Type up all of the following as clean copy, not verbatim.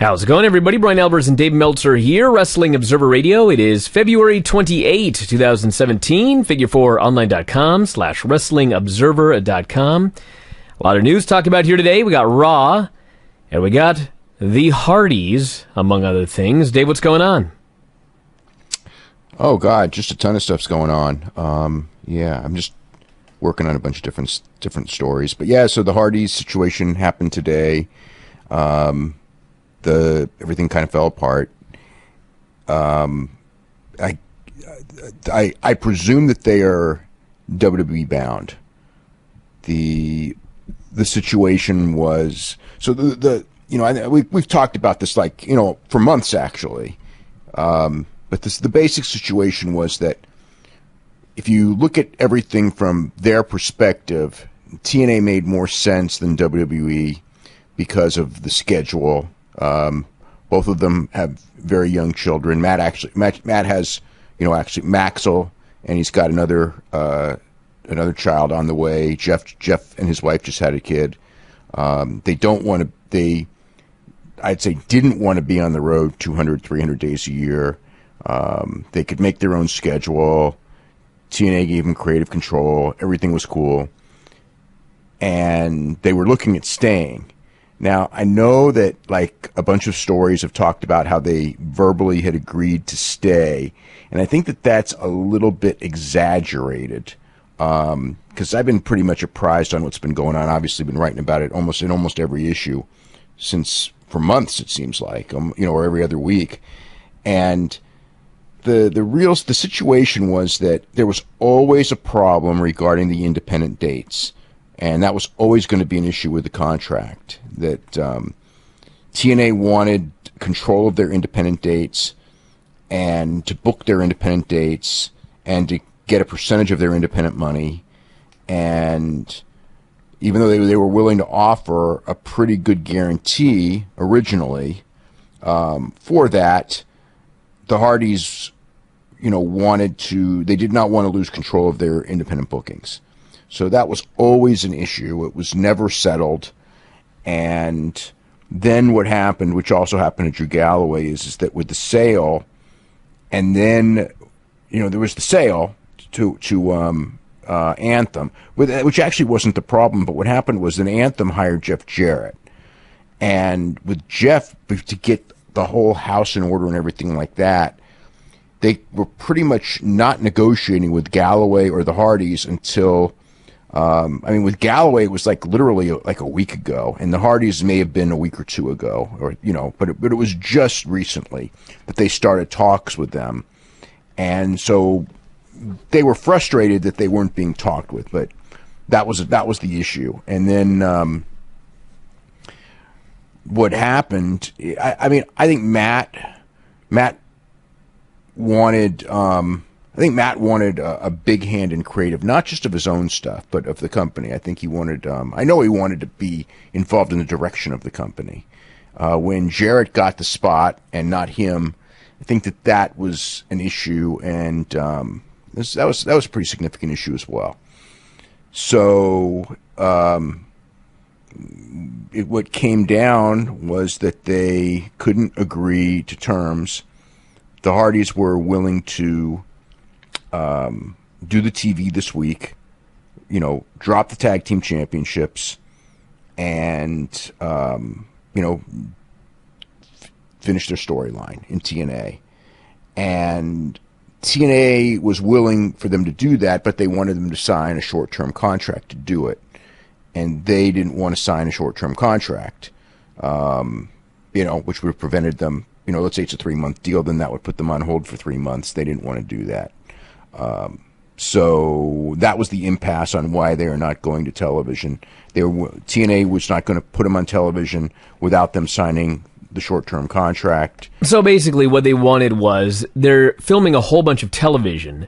How's it going, everybody? Brian Albers and Dave Meltzer here, Wrestling Observer Radio. It is February 28, 2017. Figure4online.com/WrestlingObserver.com. A lot of news to talk about here today. We got Raw, and we got the Hardyz, among other things. Dave, what's going on? Oh, God, just a ton of stuff's going on. I'm just working on a bunch of different stories. But yeah, so the Hardyz situation happened today. Everything kind of fell apart. I presume that they are WWE bound. The situation was so we've talked about this for months actually. But the basic situation was that if you look at everything from their perspective, TNA made more sense than WWE because of the schedule. Both of them have very young children. Matt has, Maxwell, and he's got another child on the way. Jeff and his wife just had a kid. They don't want to. I'd say, didn't want to be on the road 200, 300 days a year. They could make their own schedule. TNA gave them creative control. Everything was cool. And they were looking at staying. Now, I know that a bunch of stories have talked about how they verbally had agreed to stay. And I think that that's a little bit exaggerated. Because I've been pretty much apprised on what's been going on. Obviously, been writing about it in almost every issue for months, it seems like, or every other week. And the situation was that there was always a problem regarding the independent dates. And that was always going to be an issue with the contract, that TNA wanted control of their independent dates and to book their independent dates and to get a percentage of their independent money. And even though they were willing to offer a pretty good guarantee originally for that, the Hardyz, they did not want to lose control of their independent bookings. So that was always an issue. It was never settled. And then what happened, which also happened to Drew Galloway, is that with the sale, and then, there was the sale to Anthem, which actually wasn't the problem. But what happened was that Anthem hired Jeff Jarrett. And with Jeff, to get the whole house in order and everything like that, they were pretty much not negotiating with Galloway or the Hardyz until... with Galloway, it was literally a week ago, and the Hardyz may have been a week or two ago, but it was just recently that they started talks with them. And so they were frustrated that they weren't being talked with, but that was the issue. And then, what happened, I think Matt wanted, Matt wanted a big hand in creative, not just of his own stuff, but of the company. I think he wanted, I know he wanted to be involved in the direction of the company. When Jarrett got the spot and not him, I think that was an issue, and that was a pretty significant issue as well. So what came down was that they couldn't agree to terms. The Hardyz were willing to do the TV this week, drop the tag team championships, and finish their storyline in TNA. And TNA was willing for them to do that, but they wanted them to sign a short-term contract to do it, and they didn't want to sign a short-term contract, which would have prevented them. Let's say it's a 3-month deal, then that would put them on hold for 3 months. They didn't want to do that. So that was the impasse on why they are not going to television. TNA was not going to put them on television without them signing the short-term contract. So basically what they wanted was, they're filming a whole bunch of television,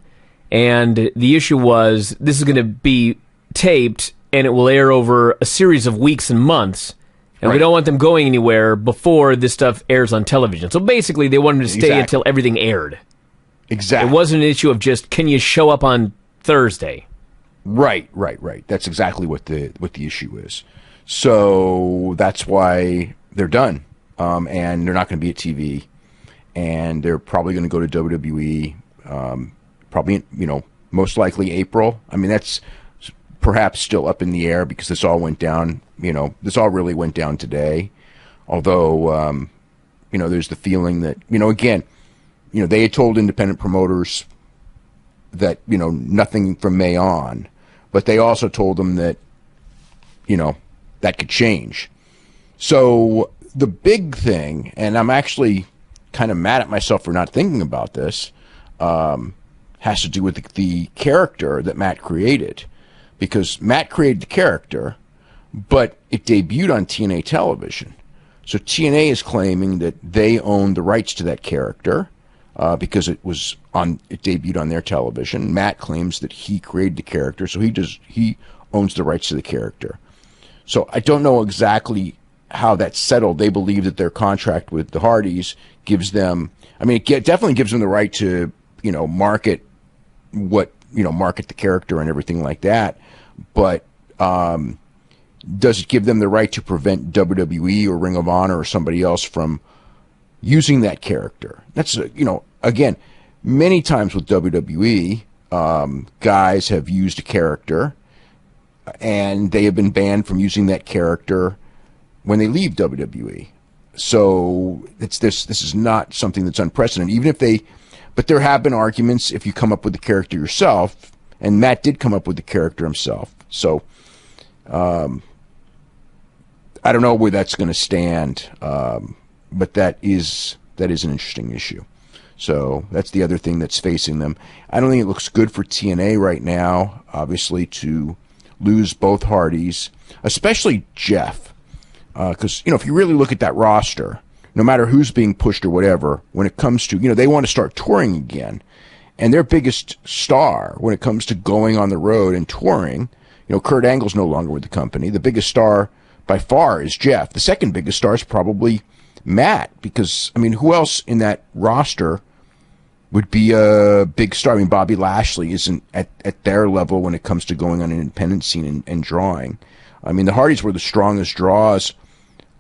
and the issue was, this is going to be taped, and it will air over a series of weeks and months, and we don't want them going anywhere before this stuff airs on television. So basically they wanted to stay until everything aired. Exactly. It wasn't an issue of just, can you show up on Thursday? Right. That's exactly what the issue is. So that's why they're done. and they're not going to be at TV, and they're probably going to go to WWE. Probably, most likely April. I mean, that's perhaps still up in the air because this all went down. This all really went down today. Although, there's the feeling that, again, they had told independent promoters that, nothing from May on, but they also told them that, that could change. So the big thing, and I'm actually kind of mad at myself for not thinking about this, has to do with the character that Matt created. Because Matt created the character, but it debuted on TNA television. So TNA is claiming that they own the rights to that character because it debuted on their television. Matt claims that he created the character, so he owns the rights to the character. So I don't know exactly how that's settled. They believe that their contract with the Hardys gives them, it definitely gives them the right to, market the character and everything like that. But does it give them the right to prevent WWE or Ring of Honor or somebody else from using that character? That's, again, many times with WWE, guys have used a character and they have been banned from using that character when they leave WWE. So this is not something that's unprecedented. But there have been arguments if you come up with the character yourself, and Matt did come up with the character himself. So I don't know where that's going to stand, but that is an interesting issue. So that's the other thing that's facing them. I don't think it looks good for TNA right now, obviously, to lose both Hardys, especially Jeff. Because, if you really look at that roster, no matter who's being pushed or whatever, when it comes to, they want to start touring again. And their biggest star when it comes to going on the road and touring, Kurt Angle's no longer with the company. The biggest star by far is Jeff. The second biggest star is probably Matt, because, who else in that roster would be a big star? Bobby Lashley isn't at their level when it comes to going on an independent scene and drawing. The Hardys were the strongest draws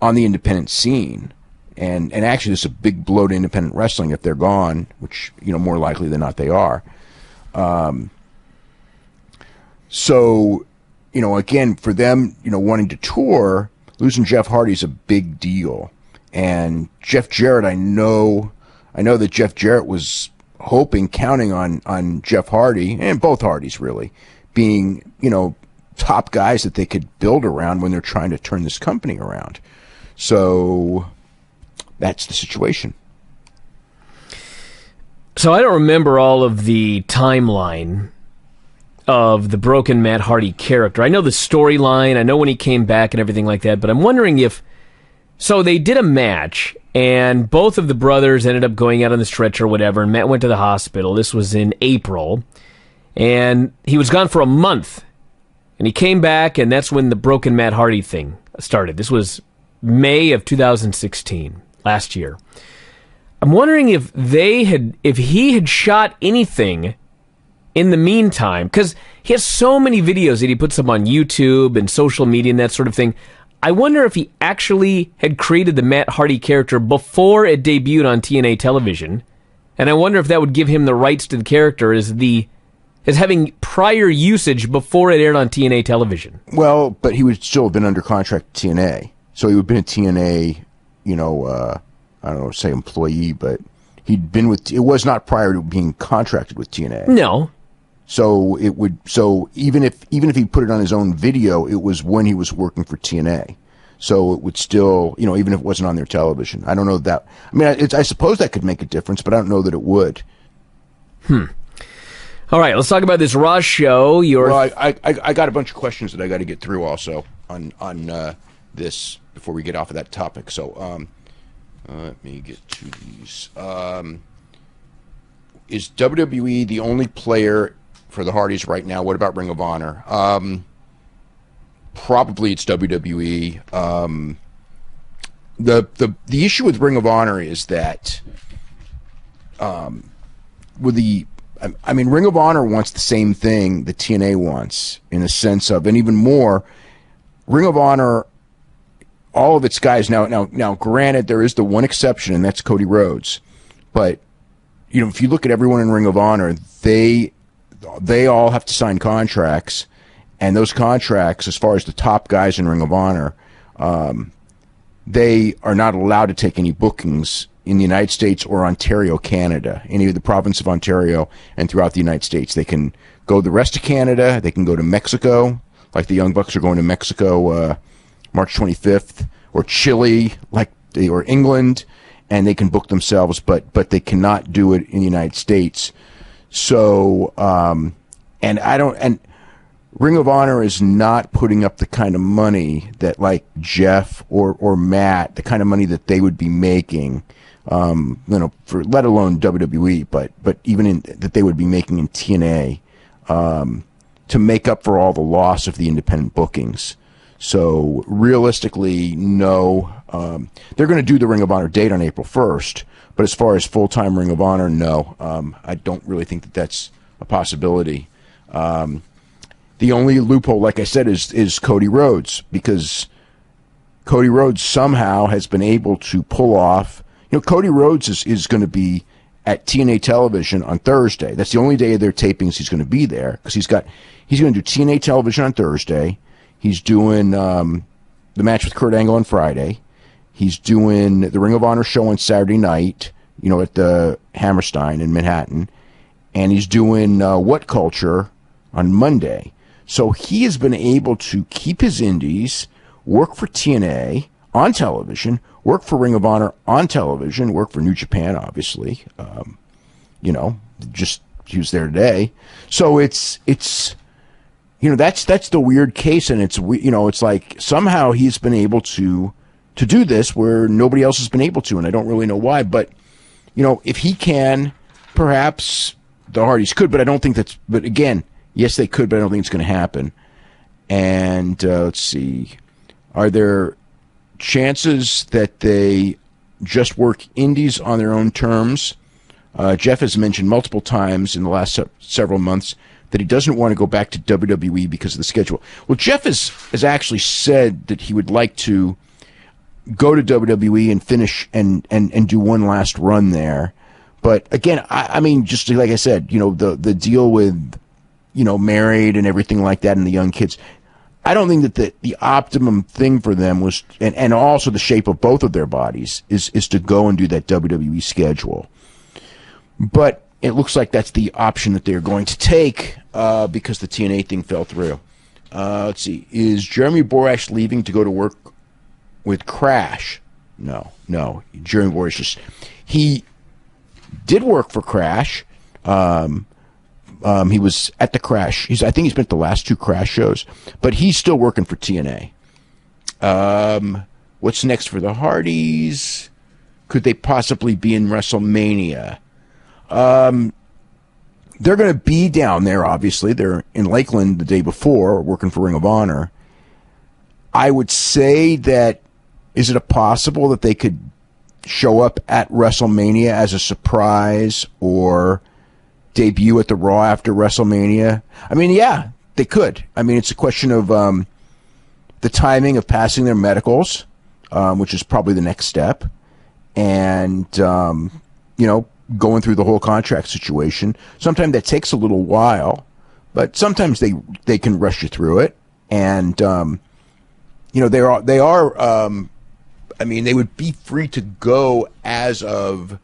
on the independent scene. And actually, this is a big blow to independent wrestling if they're gone, which, more likely than not they are. So, again, for them, wanting to tour, losing Jeff Hardy is a big deal. And Jeff Jarrett, I know that Jeff Jarrett was counting on Jeff Hardy, and both Hardys really, being, top guys that they could build around when they're trying to turn this company around. So that's the situation. So I don't remember all of the timeline of the broken Matt Hardy character. I know the storyline, I know when he came back and everything like that, but I'm wondering if... So they did a match, and both of the brothers ended up going out on the stretcher or whatever, and Matt went to the hospital. This was in April, and he was gone for a month. And he came back, and that's when the broken Matt Hardy thing started. This was May of 2016, last year. I'm wondering if he had shot anything in the meantime, because he has so many videos that he puts up on YouTube and social media and that sort of thing. I wonder if he actually had created the Matt Hardy character before it debuted on TNA television, and I wonder if that would give him the rights to the character as having prior usage before it aired on TNA television. Well, but he would still have been under contract to TNA. So he would have been a TNA, I don't know, say employee, but he'd been it was not prior to being contracted with TNA. No. So even if he put it on his own video, it was when he was working for TNA. So it would still, even if it wasn't on their television. I don't know that. I suppose that could make a difference, but I don't know that it would. All right, let's talk about this Raw show. Well, I got a bunch of questions that I got to get through also on this before we get off of that topic. So let me get to these. Is WWE the only player for the Hardys right now? What about Ring of Honor? Probably it's WWE. The issue with Ring of Honor is that Ring of Honor wants the same thing that TNA wants, in a sense of, and even more, Ring of Honor all of its guys now. Granted, there is the one exception, and that's Cody Rhodes. But if you look at everyone in Ring of Honor, they all have to sign contracts, and those contracts, as far as the top guys in Ring of Honor, they are not allowed to take any bookings in the United States or Ontario, Canada, any of the province of Ontario and throughout the United States. They can go the rest of Canada. They can go to Mexico, like the Young Bucks are going to Mexico March 25th, or Chile, or England, and they can book themselves, but they cannot do it in the United States. So, and Ring of Honor is not putting up the kind of money that like Jeff or Matt, the kind of money that they would be making, for let alone WWE, but even that they would be making in TNA, to make up for all the loss of the independent bookings. So realistically, no. They're going to do the Ring of Honor date on April 1st, but as far as full-time Ring of Honor, no. I don't really think that that's a possibility. The only loophole, like I said, is Cody Rhodes, because Cody Rhodes somehow has been able to pull off. Cody Rhodes is going to be at TNA Television on Thursday. That's the only day of their tapings he's going to be there, because he's going to do TNA Television on Thursday. He's doing the match with Kurt Angle on Friday. He's doing the Ring of Honor show on Saturday night, at the Hammerstein in Manhattan. And he's doing What Culture on Monday. So he has been able to keep his indies, work for TNA on television, work for Ring of Honor on television, work for New Japan, obviously. Just he was there today. So it's that's the weird case, and it's like somehow he's been able to do this where nobody else has been able to, and I don't really know why. But if he can, perhaps the Hardys could, but I don't think that's. But again, yes, they could, but I don't think it's going to happen. And let's see, are there chances that they just work indies on their own terms? Jeff has mentioned multiple times in the last several months that he doesn't want to go back to WWE because of the schedule. Well, Jeff has actually said that he would like to go to WWE and finish and do one last run there. But again, I mean, just like I said, the deal with, married and everything like that and the young kids, I don't think that the optimum thing for them was, and also the shape of both of their bodies, is to go and do that WWE schedule. But it looks like that's the option that they're going to take because the TNA thing fell through. Let's see. Is Jeremy Borash leaving to go to work with Crash? No. Jeremy Borash he did work for Crash. He was at the Crash. I think he's been at the last two Crash shows, but he's still working for TNA. What's next for the Hardys? Could they possibly be in WrestleMania? They're going to be down there, obviously. They're in Lakeland the day before, working for Ring of Honor. I would say that, is it possible that they could show up at WrestleMania as a surprise or debut at the Raw after WrestleMania? I mean, yeah, they could. I mean, it's a question of the timing of passing their medicals, which is probably the next step, and, going through the whole contract situation. Sometimes that takes a little while, but sometimes they can rush you through it. And, they are, I mean, they would be free to go as of,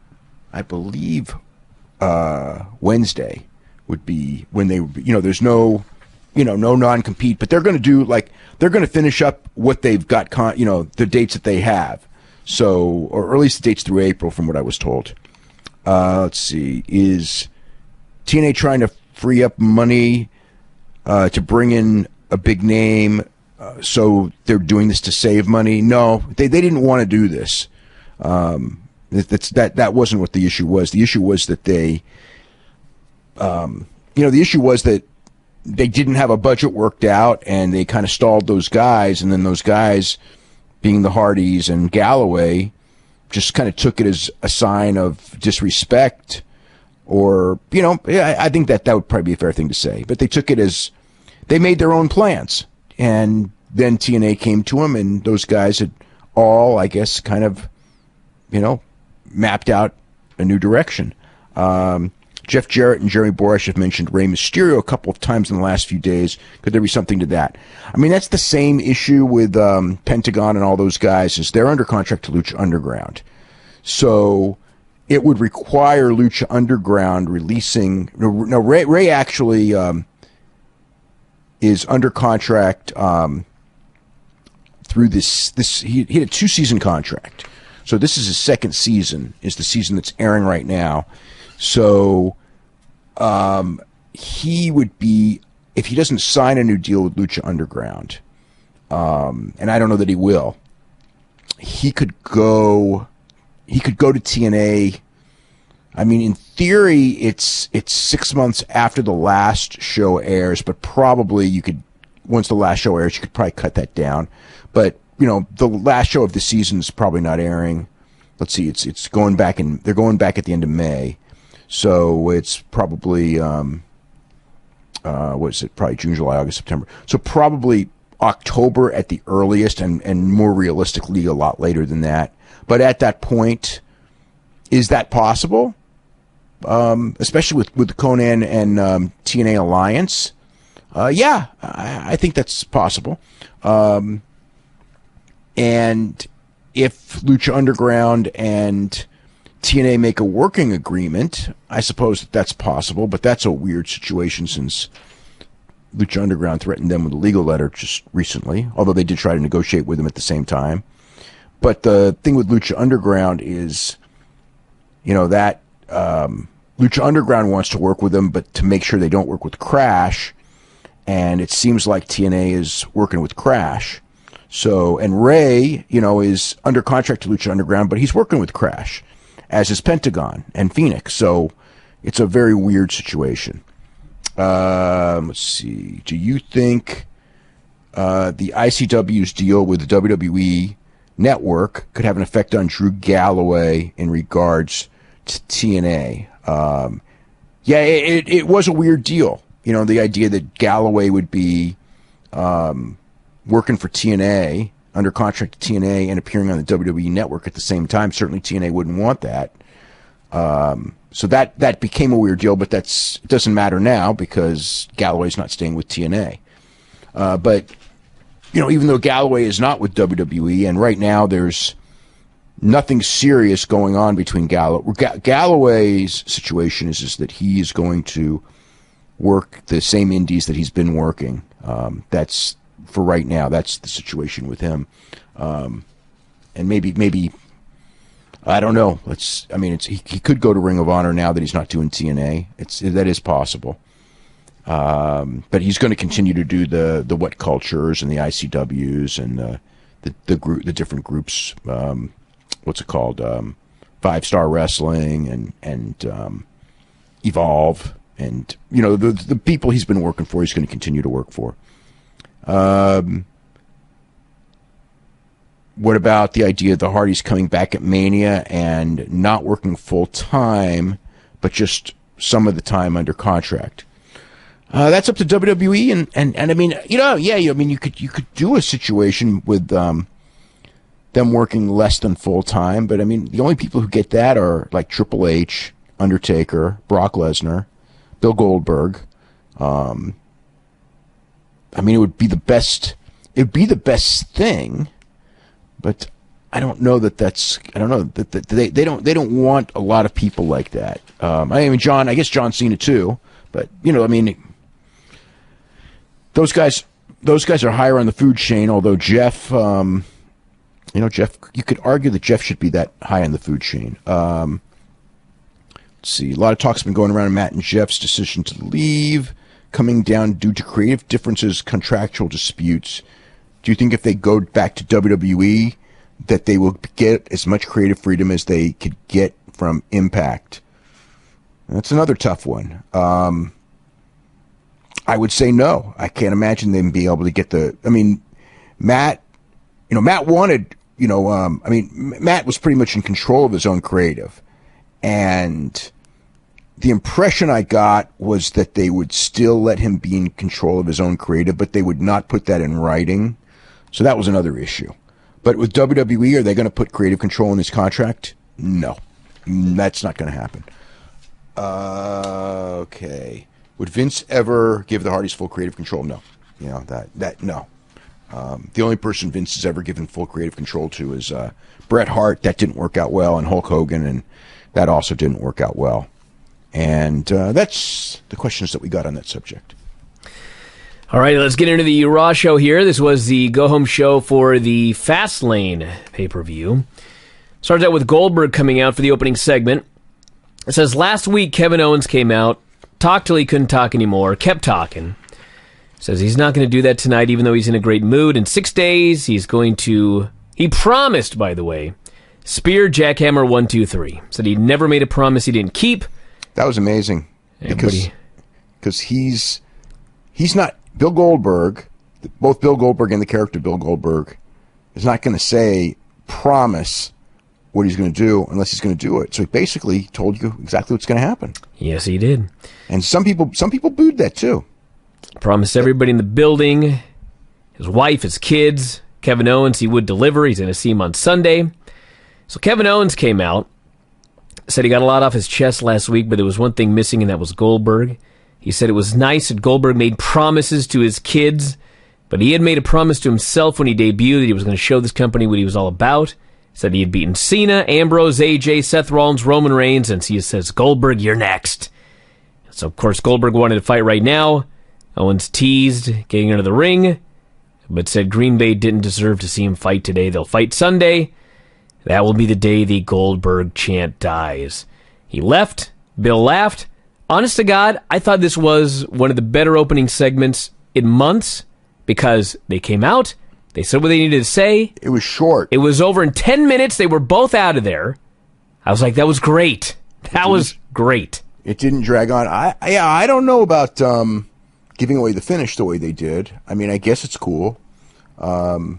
I believe, Wednesday would be when they would be, there's no non-compete, but they're going to do they're going to finish up what they've got, the dates that they have. So, or at least the dates through April from what I was told. Let's see, is TNA trying to free up money to bring in a big name? So they're doing this to save money? No, they didn't want to do this. That wasn't what the issue was. The issue was that the issue was that they didn't have a budget worked out, and they kind of stalled those guys, and then those guys, being the Hardys and Galloway, just kind of took it as a sign of disrespect, or, I think that would probably be a fair thing to say. But they took it as they made their own plans. And then TNA came to them, and those guys had all, I guess, kind of, mapped out a new direction. Jeff Jarrett and Jeremy Borash have mentioned Rey Mysterio a couple of times in the last few days. Could there be something to that? I mean, that's the same issue with Pentagon and all those guys, is they're under contract to Lucha Underground. So it would require Lucha Underground releasing... No, Rey actually is under contract through this. He had a 2-season contract. So this is his second season, is the season that's airing right now. So he would be, if he doesn't sign a new deal with Lucha Underground, and I don't know that he will, he could go to TNA. I mean, in theory, it's 6 months after the last show airs, but probably you could, once the last show airs, you could probably cut that down. But the last show of the season is probably not airing. Let's see, it's going back they're going back at the end of May. So it's probably, what is it? Probably June, July, August, September. So probably October at the earliest, and more realistically, a lot later than that. But at that point, is that possible? Especially with the Conan and TNA alliance? Yeah, I think that's possible. And if Lucha Underground and TNA make a working agreement, I suppose that's possible, but that's a weird situation since Lucha Underground threatened them with a legal letter just recently, although they did try to negotiate with them at the same time. But the thing with Lucha Underground is, that Lucha Underground wants to work with them, but to make sure they don't work with Crash, and it seems like TNA is working with Crash. So, and Rey, is under contract to Lucha Underground, but he's working with Crash, as is Pentagon and Phoenix. So it's a very weird situation. Let's see. Do you think the ICW's deal with the WWE Network could have an effect on Drew Galloway in regards to TNA? Yeah, it was a weird deal. The idea that Galloway would be working for TNA, under contract to TNA, and appearing on the WWE Network at the same time. Certainly TNA wouldn't want that. So that became a weird deal, but it doesn't matter now because Galloway's not staying with TNA. But, even though Galloway is not with WWE, and right now there's nothing serious going on between Galloway's situation is that he is going to work the same indies that he's been working. That's, for right now, that's the situation with him. And maybe I don't know. He could go to Ring of Honor now that he's not doing TNA. That is possible. But he's going to continue to do the What Cultures and the ICWs and the different groups. What's it called? 5-Star Wrestling and Evolve, and the people he's been working for, he's going to continue to work for. What about the idea of the Hardys coming back at Mania and not working full time, but just some of the time under contract? That's up to WWE, and I mean, you could do a situation with them working less than full time, but I mean, the only people who get that are like Triple H, Undertaker, Brock Lesnar, Bill Goldberg. I mean, it would be the best. It would be the best thing, but I don't know that that's. I don't know that they don't want a lot of people like that. I mean, I guess John Cena too, but I mean, those guys are higher on the food chain. Although Jeff, Jeff, you could argue that Jeff should be that high on the food chain. Let's see, a lot of talk's been going around on Matt and Jeff's decision to leave, coming down due to creative differences, contractual disputes. Do you think if they go back to WWE that they will get as much creative freedom as they could get from Impact? That's another tough one. I would say no. I can't imagine them being able to get Matt wanted, Matt was pretty much in control of his own creative. And the impression I got was that they would still let him be in control of his own creative, but they would not put that in writing. So that was another issue. But with WWE, are they going to put creative control in his contract? No, that's not going to happen. Okay. Would Vince ever give the Hardys full creative control? No. You know, no. The only person Vince has ever given full creative control to is Bret Hart. That didn't work out well, and Hulk Hogan, and that also didn't work out well. And that's the questions that we got on that subject. All right, let's get into the Raw show here. This was the go-home show for the Fastlane pay-per-view. Starts out with Goldberg coming out for the opening segment. It says, last week Kevin Owens came out, talked till he couldn't talk anymore, kept talking. Says he's not going to do that tonight, even though he's in a great mood. In 6 days, he's going to... He promised, by the way, spear, jackhammer, 1, 2, 3. Said he never made a promise he didn't keep. That was amazing. Because he's not... Bill Goldberg, both Bill Goldberg and the character Bill Goldberg, is not going to say, promise what he's going to do unless he's going to do it. So he basically told you exactly what's going to happen. Yes, he did. And some people booed that too. Promised everybody in the building, his wife, his kids, Kevin Owens, he would deliver. He's going to see him on Sunday. So Kevin Owens came out, said he got a lot off his chest last week, but there was one thing missing, and that was Goldberg. He said it was nice that Goldberg made promises to his kids, but he had made a promise to himself when he debuted that he was going to show this company what he was all about. He said he had beaten Cena, Ambrose, AJ, Seth Rollins, Roman Reigns, and he says, Goldberg, you're next. So, of course, Goldberg wanted to fight right now. Owens teased getting into the ring, but said Green Bay didn't deserve to see him fight today. They'll fight Sunday. That will be the day the Goldberg chant dies. He left. Bill laughed. Honest to God, I thought this was one of the better opening segments in months because they came out, they said what they needed to say. It was short. It was over in 10 minutes. They were both out of there. I was like, that was great. That was great. It didn't drag on. I don't know about giving away the finish the way they did. I mean, I guess it's cool. And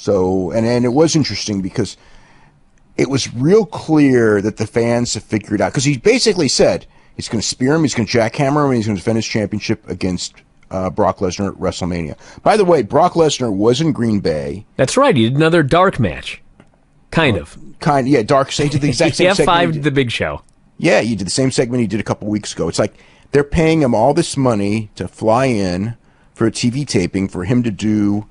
it was interesting because it was real clear that the fans have figured out, because he basically said he's going to spear him, he's going to jackhammer him, and he's going to defend his championship against Brock Lesnar at WrestleMania. By the way, Brock Lesnar was in Green Bay. That's right. He did another dark match. Kind of. Yeah, dark. He did the exact same segment. F5 the Big Show. Yeah, he did the same segment he did a couple weeks ago. It's like they're paying him all this money to fly in for a TV taping for him to do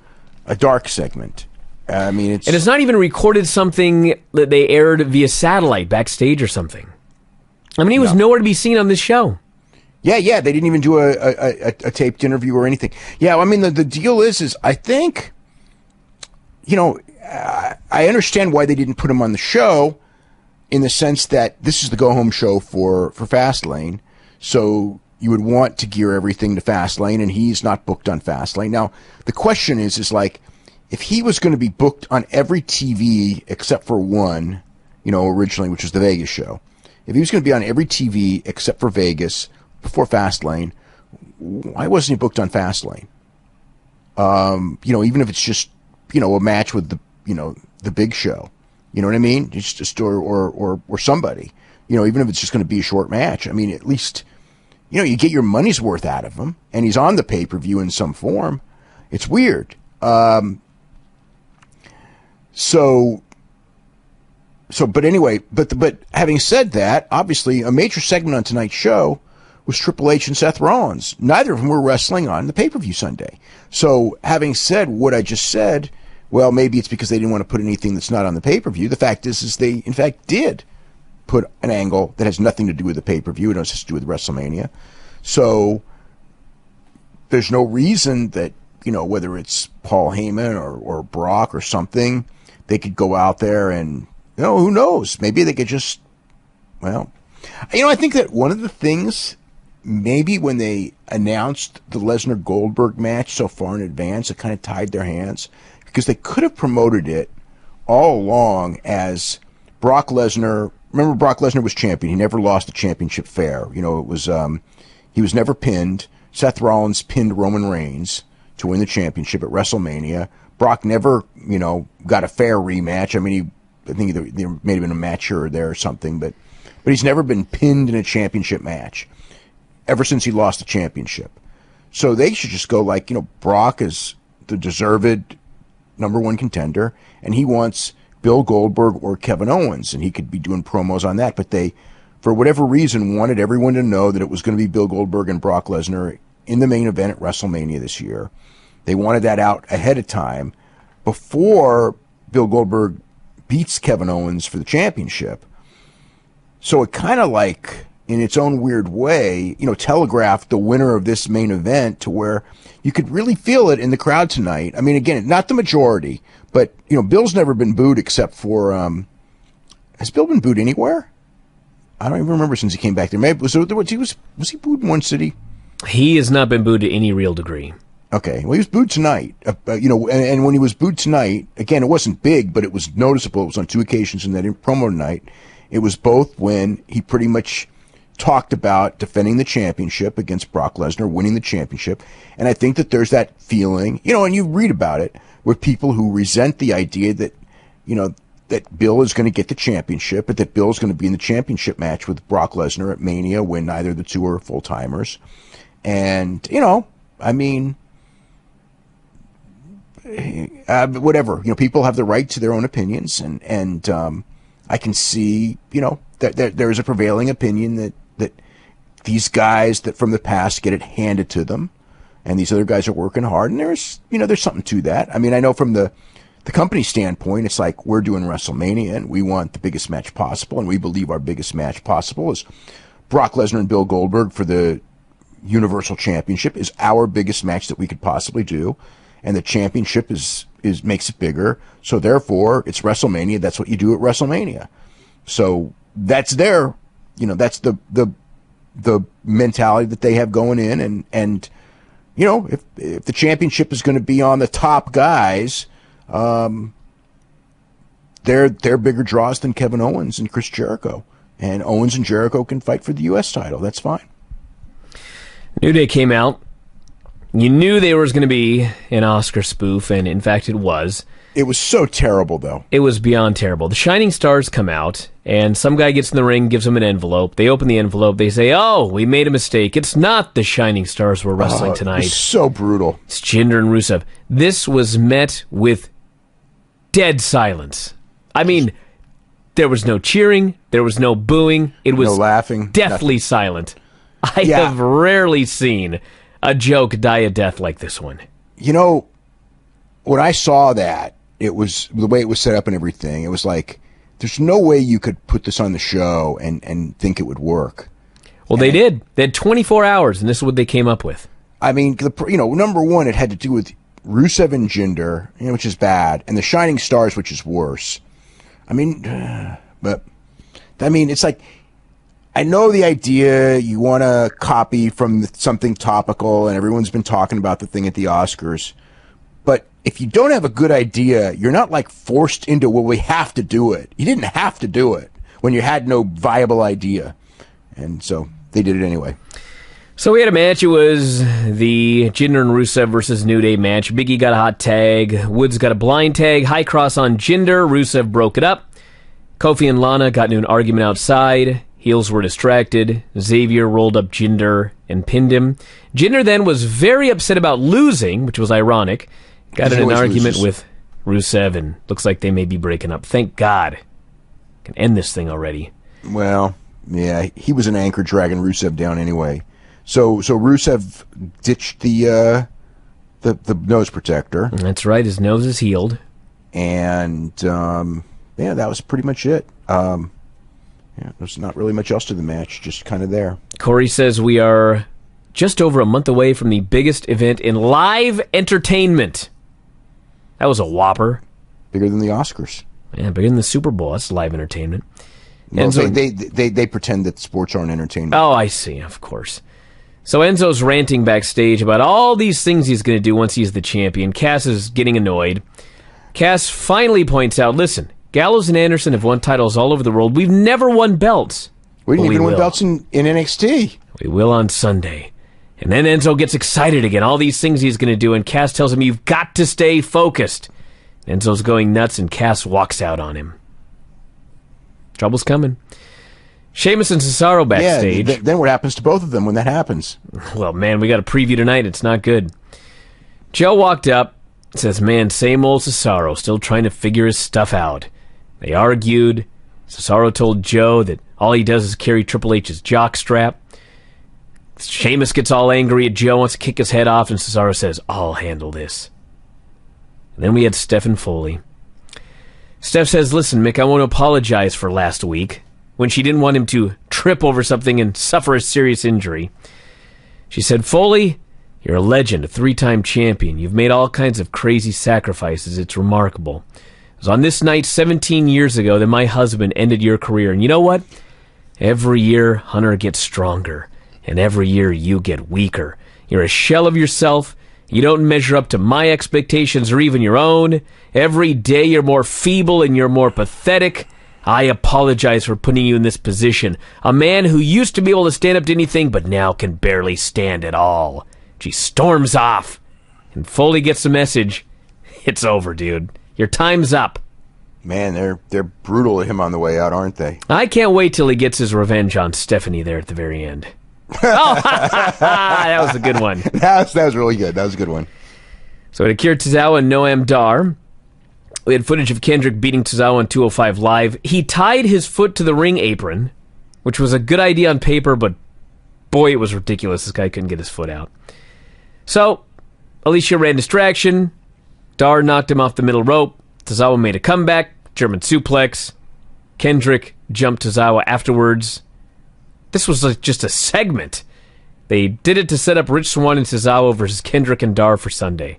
a dark segment. I mean, it's not even recorded something that they aired via satellite backstage or something. I mean, he was nowhere to be seen on this show. Yeah, they didn't even do a taped interview or anything. Yeah, I mean, the deal is I think, I understand why they didn't put him on the show, in the sense that this is the go-home show for Fastlane, so you would want to gear everything to Fastlane, and he's not booked on Fastlane. Now, the question is like, if he was going to be booked on every TV except for one, originally, which was the Vegas show, if he was going to be on every TV except for Vegas before Fastlane, why wasn't he booked on Fastlane? Even if it's just, a match with the Big Show, you know what I mean? Just or somebody, even if it's just going to be a short match. I mean, at least, you get your money's worth out of him, and he's on the pay-per-view in some form. It's weird. But anyway, but having said that, obviously a major segment on tonight's show was Triple H and Seth Rollins. Neither of them were wrestling on the pay-per-view Sunday. So having said what I just said, well, maybe it's because they didn't want to put anything that's not on the pay-per-view. The fact is they, in fact, did put an angle that has nothing to do with the pay-per-view. It has to do with WrestleMania. So there's no reason that, whether it's Paul Heyman or Brock or something, they could go out there and, who knows? Maybe they could just, I think that one of the things, maybe when they announced the Lesnar-Goldberg match so far in advance, it kind of tied their hands, because they could have promoted it all along as Brock Lesnar. Remember, Brock Lesnar was champion. He never lost the championship fair. It was, he was never pinned. Seth Rollins pinned Roman Reigns to win the championship at WrestleMania. Brock never, got a fair rematch. I mean, I think there may have been a match here or there or something, but he's never been pinned in a championship match ever since he lost the championship. So they should just go like, Brock is the deserved number one contender, and he wants Bill Goldberg or Kevin Owens, and he could be doing promos on that. But they, for whatever reason, wanted everyone to know that it was going to be Bill Goldberg and Brock Lesnar in the main event at WrestleMania this year. They wanted that out ahead of time before Bill Goldberg beats Kevin Owens for the championship. So it kind of like, in its own weird way, telegraphed the winner of this main event to where you could really feel it in the crowd tonight. I mean, again, not the majority, but, Bill's never been booed except for, has Bill been booed anywhere? I don't even remember since he came back there. Maybe was he booed in one city? He has not been booed to any real degree. Okay, well, he was booed tonight, and when he was booed tonight, again, it wasn't big, but it was noticeable. It was on two occasions in that promo night. It was both when he pretty much talked about defending the championship against Brock Lesnar, winning the championship, and I think that there's that feeling, and you read about it, with people who resent the idea that, that Bill is going to get the championship, but that Bill's going to be in the championship match with Brock Lesnar at Mania when neither of the two are full-timers. And, I mean, whatever, people have the right to their own opinions, and I can see, that there's a prevailing opinion that these guys that from the past get it handed to them, and these other guys are working hard, and there's something to that. I mean, I know from the company standpoint, it's like we're doing WrestleMania, and we want the biggest match possible, and we believe our biggest match possible is Brock Lesnar and Bill Goldberg for the Universal Championship is our biggest match that we could possibly do. And the championship is makes it bigger. So therefore, it's WrestleMania. That's what you do at WrestleMania. So that's that's the mentality that they have going in. And if the championship is going to be on the top guys, they're bigger draws than Kevin Owens and Chris Jericho. And Owens and Jericho can fight for the U.S. title. That's fine. New Day came out. You knew there was going to be an Oscar spoof, and in fact it was. It was so terrible, though. It was beyond terrible. The Shining Stars come out, and some guy gets in the ring, gives them an envelope. They open the envelope. They say, "Oh, we made a mistake. It's not the Shining Stars we're wrestling tonight." It was so brutal. It's Jinder and Rusev. This was met with dead silence. I mean, there was no cheering. There was no booing. It was no laughing. Deathly silent. I have rarely seen a joke die a death like this one. When I saw that, it was the way it was set up and everything. It was like, there's no way you could put this on the show and think it would work. Well, they did. They had 24 hours, and this is what they came up with. I mean, number one, it had to do with Rusev and Jinder, which is bad, and the Shining Stars, which is worse. I mean, it's like, I know the idea, you want to copy from something topical, and everyone's been talking about the thing at the Oscars. But if you don't have a good idea, you're not like forced into, well, we have to do it. You didn't have to do it when you had no viable idea. And so they did it anyway. So we had a match. It was the Jinder and Rusev versus New Day match. Biggie got a hot tag. Woods got a blind tag. High cross on Jinder. Rusev broke it up. Kofi and Lana got into an argument outside. Heels were distracted. Xavier rolled up Jinder and pinned him. Jinder then was very upset about losing, which was ironic. Got in an argument with Rusev, and looks like they may be breaking up. Thank God. Can end this thing already. Well, yeah, he was an anchor dragging Rusev down anyway. So Rusev ditched the nose protector. That's right. His nose is healed. And that was pretty much it. There's not really much else to the match, just kind of there. Corey says we are just over a month away from the biggest event in live entertainment. That was a whopper. Bigger than the Oscars. Yeah, bigger than the Super Bowl. That's live entertainment. No, they pretend that sports aren't entertainment. Oh, I see, of course. So Enzo's ranting backstage about all these things he's going to do once he's the champion. Cass is getting annoyed. Cass finally points out, listen, Gallows and Anderson have won titles all over the world. We've never won belts. We didn't even win belts in NXT. We will on Sunday. And then Enzo gets excited again. All these things he's going to do, and Cass tells him, you've got to stay focused. Enzo's going nuts, and Cass walks out on him. Trouble's coming. Sheamus and Cesaro backstage. Yeah, then what happens to both of them when that happens? Well, man, we got a preview tonight. It's not good. Joe walked up. It says, man, same old Cesaro, still trying to figure his stuff out. They argued. Cesaro told Joe that all he does is carry Triple H's jockstrap. Sheamus gets all angry at Joe, wants to kick his head off, and Cesaro says, I'll handle this. And then we had Steph and Foley. Steph says, listen, Mick, I want to apologize for last week when she didn't want him to trip over something and suffer a serious injury. She said, Foley, you're a legend, a 3-time champion. You've made all kinds of crazy sacrifices. It's remarkable. It was on this night 17 years ago that my husband ended your career. And you know what? Every year, Hunter gets stronger. And every year, you get weaker. You're a shell of yourself. You don't measure up to my expectations or even your own. Every day, you're more feeble and you're more pathetic. I apologize for putting you in this position. A man who used to be able to stand up to anything, but now can barely stand at all. She storms off. And Foley gets the message. It's over, dude. Your time's up. Man, they're brutal to him on the way out, aren't they? I can't wait till he gets his revenge on Stephanie there at the very end. Oh, that was a good one. That was really good. That was a good one. So at Akira Tozawa and Noam Dar, we had footage of Kendrick beating Tozawa on 205 Live. He tied his foot to the ring apron, which was a good idea on paper, but boy, it was ridiculous. This guy couldn't get his foot out. So, Alicia ran distraction. Dar knocked him off the middle rope. Tozawa made a comeback. German suplex. Kendrick jumped Tozawa afterwards. This was just a segment. They did it to set up Rich Swann and Tozawa versus Kendrick and Dar for Sunday.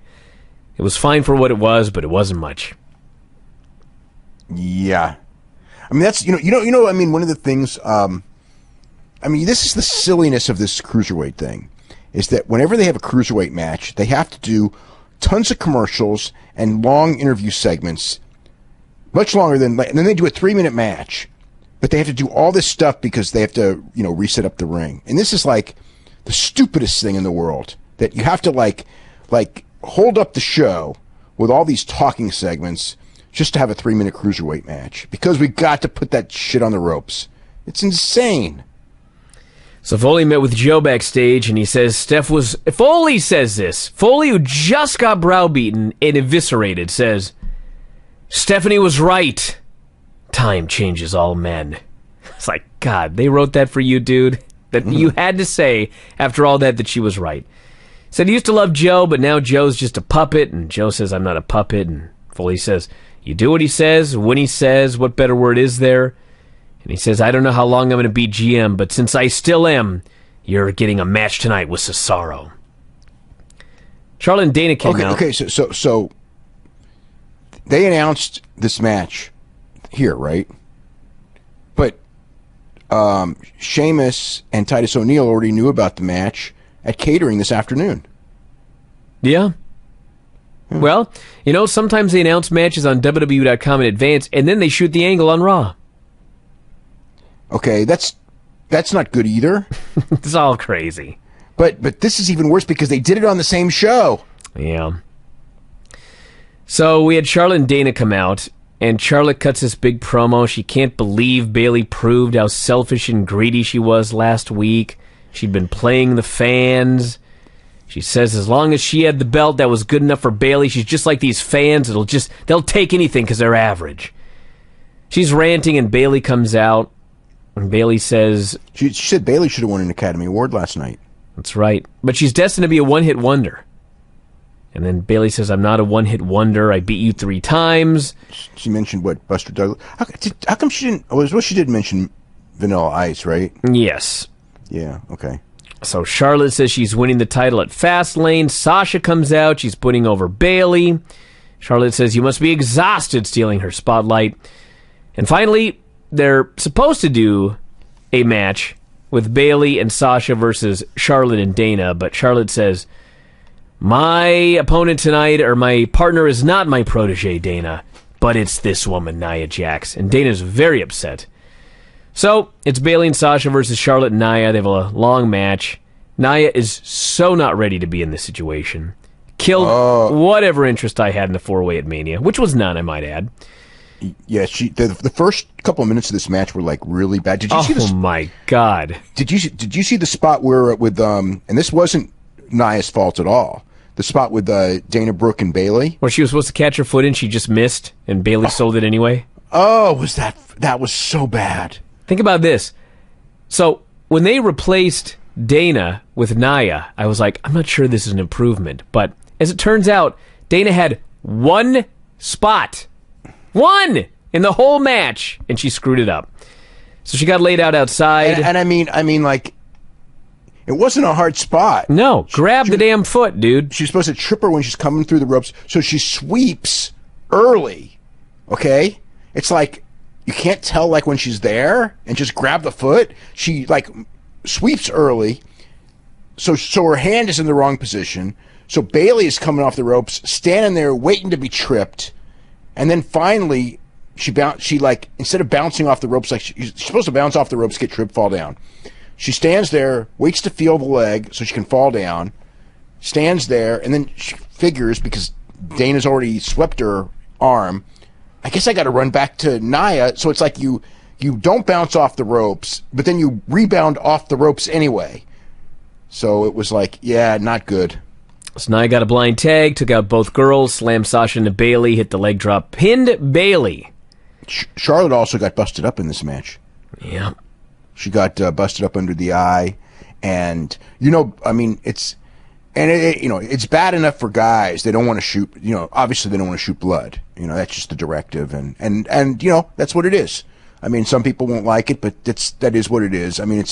It was fine for what it was, but it wasn't much. Yeah. I mean, that's, I mean, one of the things, this is the silliness of this cruiserweight thing, is that whenever they have a cruiserweight match, they have to do tons of commercials and long interview segments, much longer and then they do a 3-minute match, but they have to do all this stuff because they have to, reset up the ring. And this is like the stupidest thing in the world, that you have to like hold up the show with all these talking segments just to have a 3-minute cruiserweight match because we got to put that shit on the ropes. It's insane. So Foley met with Joe backstage, and he says Foley says this. Foley, who just got browbeaten and eviscerated, says, Stephanie was right. Time changes all men. It's like, God, they wrote that for you, dude. That you had to say, after all that she was right. Said he used to love Joe, but now Joe's just a puppet, and Joe says, I'm not a puppet, and Foley says, you do what he says, when he says, what better word is there? And he says, I don't know how long I'm going to be GM, but since I still am, you're getting a match tonight with Cesaro. Charlotte and Dana came out. Okay, so they announced this match here, right? But Sheamus and Titus O'Neil already knew about the match at catering this afternoon. Yeah. Well, sometimes they announce matches on WWE.com in advance, and then they shoot the angle on Raw. Okay, that's not good either. It's all crazy. But this is even worse because they did it on the same show. Yeah. So we had Charlotte and Dana come out, and Charlotte cuts this big promo. She can't believe Bayley proved how selfish and greedy she was last week. She'd been playing the fans. She says as long as she had the belt, that was good enough for Bayley. She's just like these fans. They'll take anything because they're average. She's ranting, and Bayley comes out. And Bayley says... She said Bayley should have won an Academy Award last night. That's right. But she's destined to be a one-hit wonder. And then Bayley says, I'm not a one-hit wonder. I beat you 3 times. She mentioned, what, Buster Douglas? How come she didn't... Well, she did mention Vanilla Ice, right? Yes. Yeah, okay. So Charlotte says she's winning the title at Fastlane. Sasha comes out. She's putting over Bayley. Charlotte says, you must be exhausted stealing her spotlight. And finally... They're supposed to do a match with Bayley and Sasha versus Charlotte and Dana, but Charlotte says, my opponent tonight, or my partner, is not my protege, Dana, but it's this woman, Nia Jax. And Dana's very upset. So, it's Bayley and Sasha versus Charlotte and Nia. They have a long match. Nia is so not ready to be in this situation. Killed whatever interest I had in the 4-way at Mania, which was none, I might add. Yeah, the first couple of minutes of this match were like really bad. Did you see this? Oh my God! Did you see the spot where with and this wasn't Nia's fault at all. The spot with Dana Brooke and Bailey. Where she was supposed to catch her foot in, she just missed, and Bailey sold it anyway. Oh, that was so bad. Think about this. So, when they replaced Dana with Nia, I was like, I'm not sure this is an improvement. But as it turns out, Dana had one spot. One! In the whole match. And she screwed it up. So she got laid out outside. And I mean, like, it wasn't a hard spot. No, grab the damn foot, dude. She's supposed to trip her when she's coming through the ropes, so she sweeps early, okay? It's like, you can't tell, like, when she's there and just grab the foot. She, like, sweeps early, so her hand is in the wrong position, so Bailey is coming off the ropes, standing there waiting to be tripped, and then finally, she like, instead of bouncing off the ropes, like, she's supposed to bounce off the ropes, get tripped, fall down. She stands there, waits to feel the leg so she can fall down, stands there, and then she figures, because Dana's already swept her arm, I guess I got to run back to Nia. So it's like you don't bounce off the ropes, but then you rebound off the ropes anyway. So it was like, yeah, not good. So Nia got a blind tag, took out both girls, slammed Sasha into Bailey, hit the leg drop, pinned Bailey. Charlotte also got busted up in this match. Yeah. She got busted up under the eye, and I mean, it's bad enough for guys. They don't want to shoot. Obviously they don't want to shoot blood. That's just the directive, and that's what it is. I mean, some people won't like it, but that is what it is. I mean,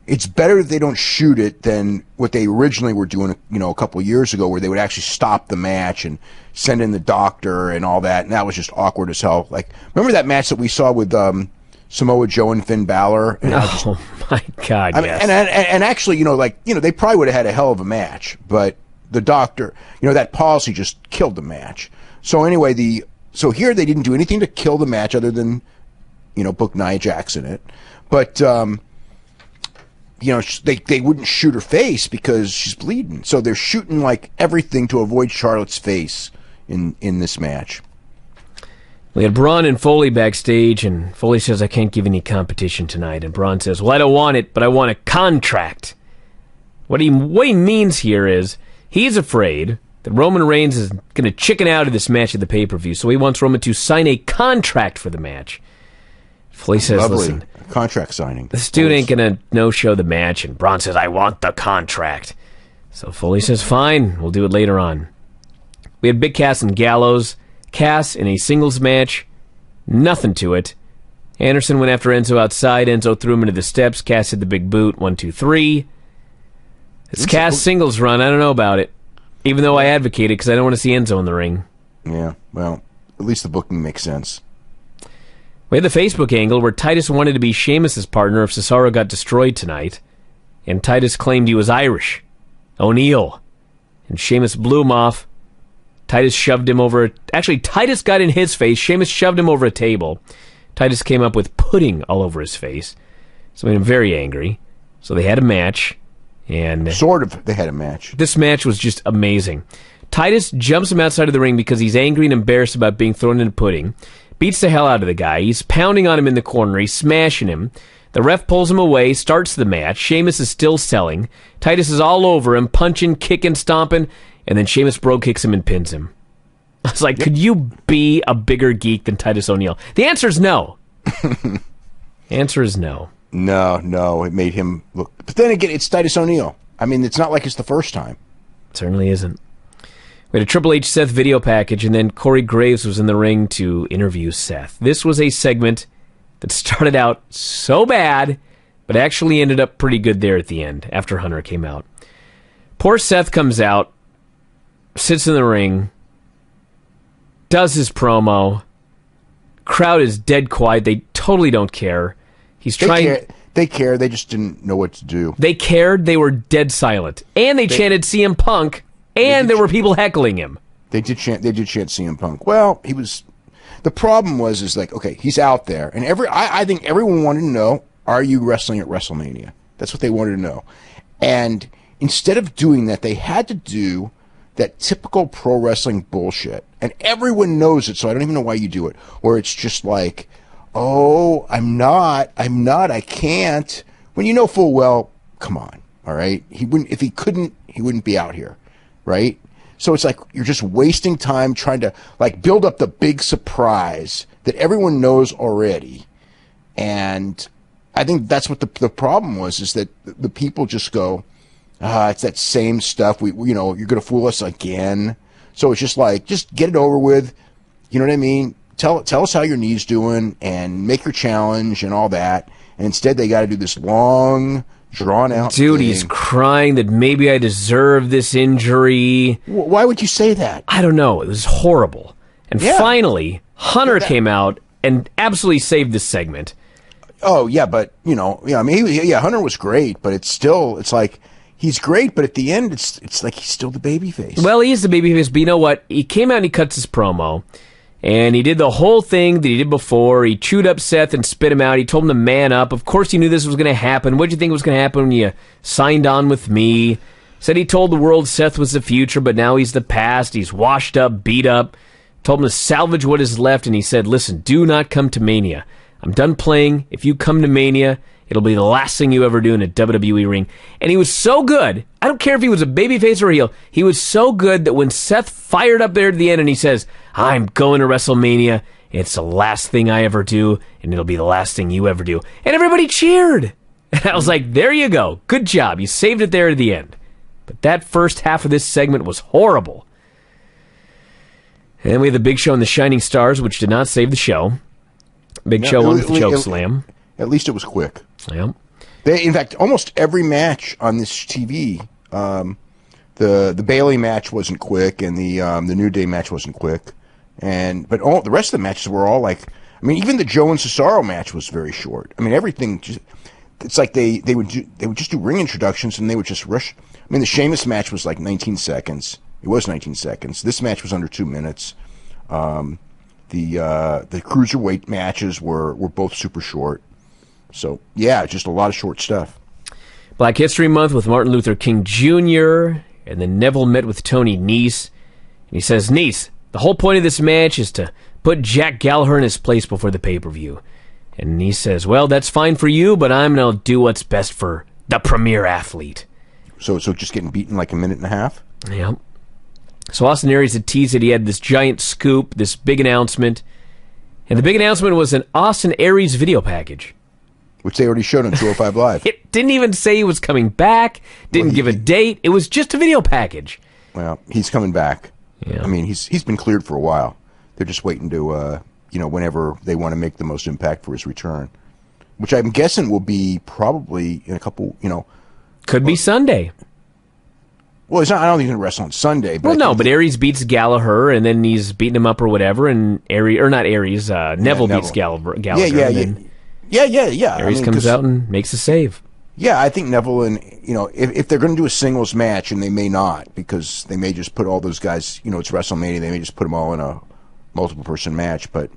it's better that they don't shoot it than what they originally were doing. A couple of years ago, where they would actually stop the match and send in the doctor and all that, and that was just awkward as hell. Like, remember that match that we saw with Samoa Joe and Finn Balor? And my God, I mean, yes. And actually, they probably would have had a hell of a match, but the doctor, that policy just killed the match. So anyway, so here they didn't do anything to kill the match other than, book Nia Jax in it. But, they wouldn't shoot her face because she's bleeding. So they're shooting, like, everything to avoid Charlotte's face in this match. We had Braun and Foley backstage, and Foley says, I can't give any competition tonight. And Braun says, well, I don't want it, but I want a contract. What he means here is he's afraid that Roman Reigns is going to chicken out of this match at the pay-per-view, so he wants Roman to sign a contract for the match. Foley says, Lovely. listen, contract signing. This dude ain't going to no-show the match, and Braun says, I want the contract. So Foley says, fine, we'll do it later on. We had Big Cass and Gallows. Cass in a singles match, nothing to it. Anderson went after Enzo outside. Enzo threw him into the steps. Cass hit the big boot. 1, 2, 3. It's Cass singles run. I don't know about it. Even though I advocate it because I don't want to see Enzo in the ring. Yeah, well, at least the booking makes sense. We had the Facebook angle where Titus wanted to be Sheamus' partner if Cesaro got destroyed tonight. And Titus claimed he was Irish. O'Neal. And Sheamus blew him off. Titus shoved him over. Actually, Titus got in his face. Sheamus shoved him over a table. Titus came up with pudding all over his face. So made him very angry. So they had a match. And they had a match. This match was just amazing. Titus jumps him outside of the ring because he's angry and embarrassed about being thrown into pudding. Beats the hell out of the guy. He's pounding on him in the corner. He's smashing him. The ref pulls him away, starts the match. Sheamus is still selling. Titus is all over him, punching, kicking, stomping. And then Sheamus bro kicks him and pins him. I was like, Could you be a bigger geek than Titus O'Neil? The answer is no. Answer is no. No, it made him look. But then again, it's Titus O'Neil. I mean, it's not like it's the first time. It certainly isn't. We had a Triple H Seth video package, and then Corey Graves was in the ring to interview Seth. This was a segment that started out so bad, but actually ended up pretty good there at the end, after Hunter came out. Poor Seth comes out, sits in the ring, does his promo. Crowd is dead quiet. They totally don't care. He's trying. They care. They just didn't know what to do. They cared. They were dead silent, and they chanted CM Punk. And there were people heckling him. They did chant CM Punk. Well, he was. The problem was like, okay, he's out there, and I think everyone wanted to know, are you wrestling at WrestleMania? That's what they wanted to know. And instead of doing that, they had to do that typical pro wrestling bullshit, and everyone knows it. So I don't even know why you do it. Or it's just like, oh, I'm not, I can't. When you know full well, come on, all right. He wouldn't if he couldn't. He wouldn't be out here. Right? So it's like you're just wasting time trying to like build up the big surprise that everyone knows already. And I think that's what the problem was, is that the people just go, it's that same stuff. You're going to fool us again. So it's just like, just get it over with. You know what I mean? Tell us how your knee's doing and make your challenge and all that. And instead they got to do this long, drawn out Dude, thing. he's crying that maybe I deserve this injury. Why would you say that? I don't know. It was horrible. And finally, Hunter came out and absolutely saved this segment. Oh, yeah, but, I mean, Hunter was great, but it's like, he's great, but at the end, it's like he's still the babyface. Well, he is the babyface, but you know what? He came out and he cuts his promo, and he did the whole thing that he did before. He chewed up Seth and spit him out. He told him to man up. Of course, he knew this was going to happen. What did you think was going to happen when you signed on with me? Said he told the world Seth was the future, but now he's the past. He's washed up, beat up. Told him to salvage what is left, and he said, listen, do not come to Mania. I'm done playing. If you come to Mania, it'll be the last thing you ever do in a WWE ring. And he was so good. I don't care if he was a babyface or a heel. He was so good that when Seth fired up there at the end and he says, I'm going to WrestleMania, it's the last thing I ever do, and it'll be the last thing you ever do. And everybody cheered. And I was like, there you go. Good job. You saved it there at the end. But that first half of this segment was horrible. And then we had the Big Show and the Shining Stars, which did not save the show. Big Show won with the choke slam. At least it was quick. Yeah. In fact, almost every match on this TV, the Bayley match wasn't quick, and the New Day match wasn't quick, but all the rest of the matches were all like, I mean, even the Joe and Cesaro match was very short. I mean, everything it's like they would just do ring introductions and they would just rush. I mean, the Sheamus match was like 19 seconds. It was 19 seconds. This match was under 2 minutes. The cruiserweight matches were both super short. So, yeah, just a lot of short stuff. Black History Month with Martin Luther King Jr., and then Neville met with Tony Nese. And he says, Nese, the whole point of this match is to put Jack Gallagher in his place before the pay-per-view. And Nese says, well, that's fine for you, but I'm going to do what's best for the premier athlete. So just getting beaten like a minute and a half? Yeah. So Austin Aries had teased that he had this giant scoop, this big announcement. And the big announcement was an Austin Aries video package. Which they already showed on 205 Live. It didn't even say he was coming back, didn't give a date. It was just a video package. Well, he's coming back. Yeah. I mean, he's been cleared for a while. They're just waiting to, whenever they want to make the most impact for his return. Which I'm guessing will be probably in a couple, Could be Sunday. Well, I don't think he's going to wrestle on Sunday. But but Aries beats Gallagher, and then he's beating him up or whatever, and Neville beats Gallagher. Yeah. Aries comes out and makes a save. Yeah, I think Neville and, if they're going to do a singles match, and they may not, because they may just put all those guys, it's WrestleMania, they may just put them all in a multiple-person match, but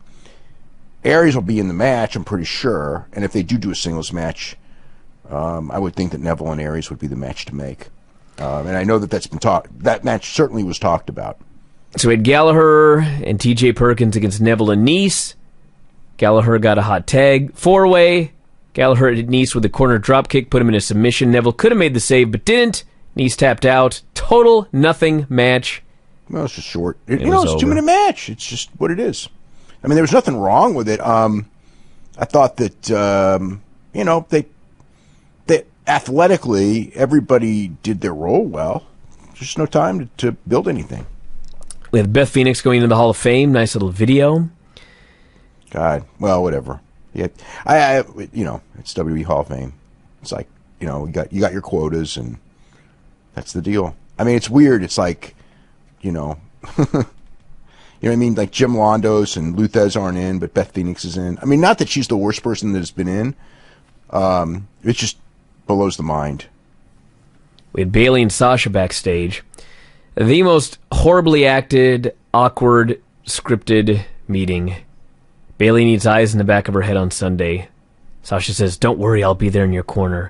Aries will be in the match, I'm pretty sure, and if they do a singles match, I would think that Neville and Aries would be the match to make. And I know that's been talked. That match certainly was talked about. So we had Gallagher and T.J. Perkins against Neville and Nese. Gallagher got a hot tag. 4-way. Gallagher hit Nese with a corner dropkick, put him in a submission. Neville could have made the save, but didn't. Nese tapped out. Total nothing match. Well, it's just short. It's a 2-minute match. It's just what it is. I mean, there was nothing wrong with it. I thought that, they athletically, everybody did their role well. Just no time to build anything. We have Beth Phoenix going into the Hall of Fame. Nice little video. God, well, whatever. Yeah, it's WWE Hall of Fame. It's like, you got your quotas, and that's the deal. I mean, it's weird. It's like, you know what I mean? Like Jim Londos and Luthez aren't in, but Beth Phoenix is in. I mean, not that she's the worst person that has been in. It just blows the mind. We had Bayley and Sasha backstage. The most horribly acted, awkward, scripted meeting. Bayley needs eyes in the back of her head on Sunday. Sasha says, "Don't worry, I'll be there in your corner."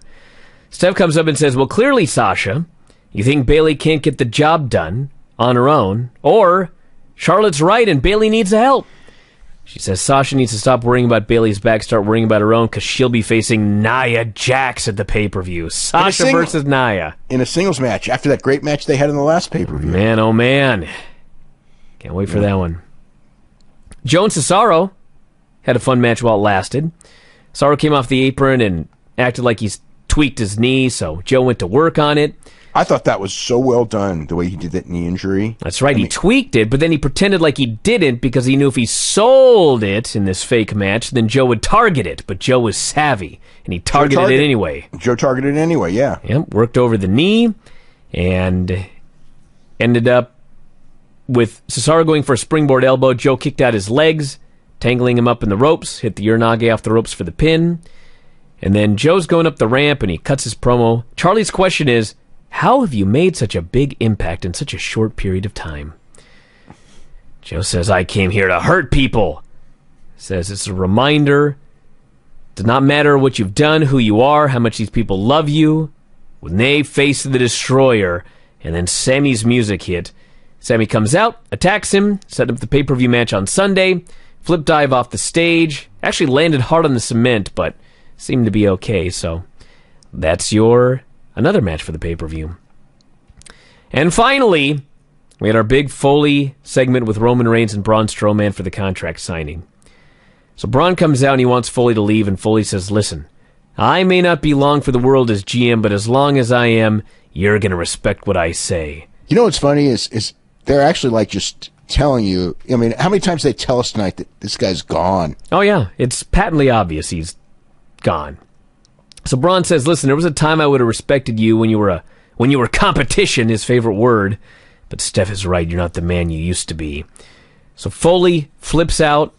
Steph comes up and says, "Well, clearly, Sasha, you think Bayley can't get the job done on her own, or Charlotte's right and Bayley needs the help." She says Sasha needs to stop worrying about Bayley's back, start worrying about her own, because she'll be facing Nia Jax at the pay-per-view. Sasha versus Nia. In a singles match, after that great match they had in the last pay-per-view. Man, oh man. Can't wait for that one. Joe and Cesaro had a fun match while it lasted. Cesaro came off the apron and acted like he's tweaked his knee, so Joe went to work on it. I thought that was so well done, the way he did that knee injury. That's right, he tweaked it, but then he pretended like he didn't because he knew if he sold it in this fake match, then Joe would target it. But Joe was savvy, and he targeted it anyway. Joe targeted it anyway, yeah. Yep, worked over the knee, and ended up with Cesaro going for a springboard elbow. Joe kicked out his legs, tangling him up in the ropes, hit the Uranage off the ropes for the pin. And then Joe's going up the ramp, and he cuts his promo. Charlie's question is, how have you made such a big impact in such a short period of time? Joe says, I came here to hurt people. Says it's a reminder. Does not matter what you've done, who you are, how much these people love you. When they face the Destroyer, and then Sammy's music hit. Sammy comes out, attacks him, set up the pay-per-view match on Sunday, flip dive off the stage, actually landed hard on the cement, but seemed to be okay, so that's your another match for the pay-per-view. And finally, we had our big Foley segment with Roman Reigns and Braun Strowman for the contract signing. So Braun comes out and he wants Foley to leave, and Foley says, listen, I may not be long for the world as GM, but as long as I am, you're going to respect what I say. You know what's funny is they're actually like just telling you, I mean, how many times did they tell us tonight that this guy's gone? Oh yeah, it's patently obvious he's gone. So Braun says, listen, there was a time I would have respected you when you were competition, his favorite word, but Steph is right, you're not the man you used to be. So Foley flips out,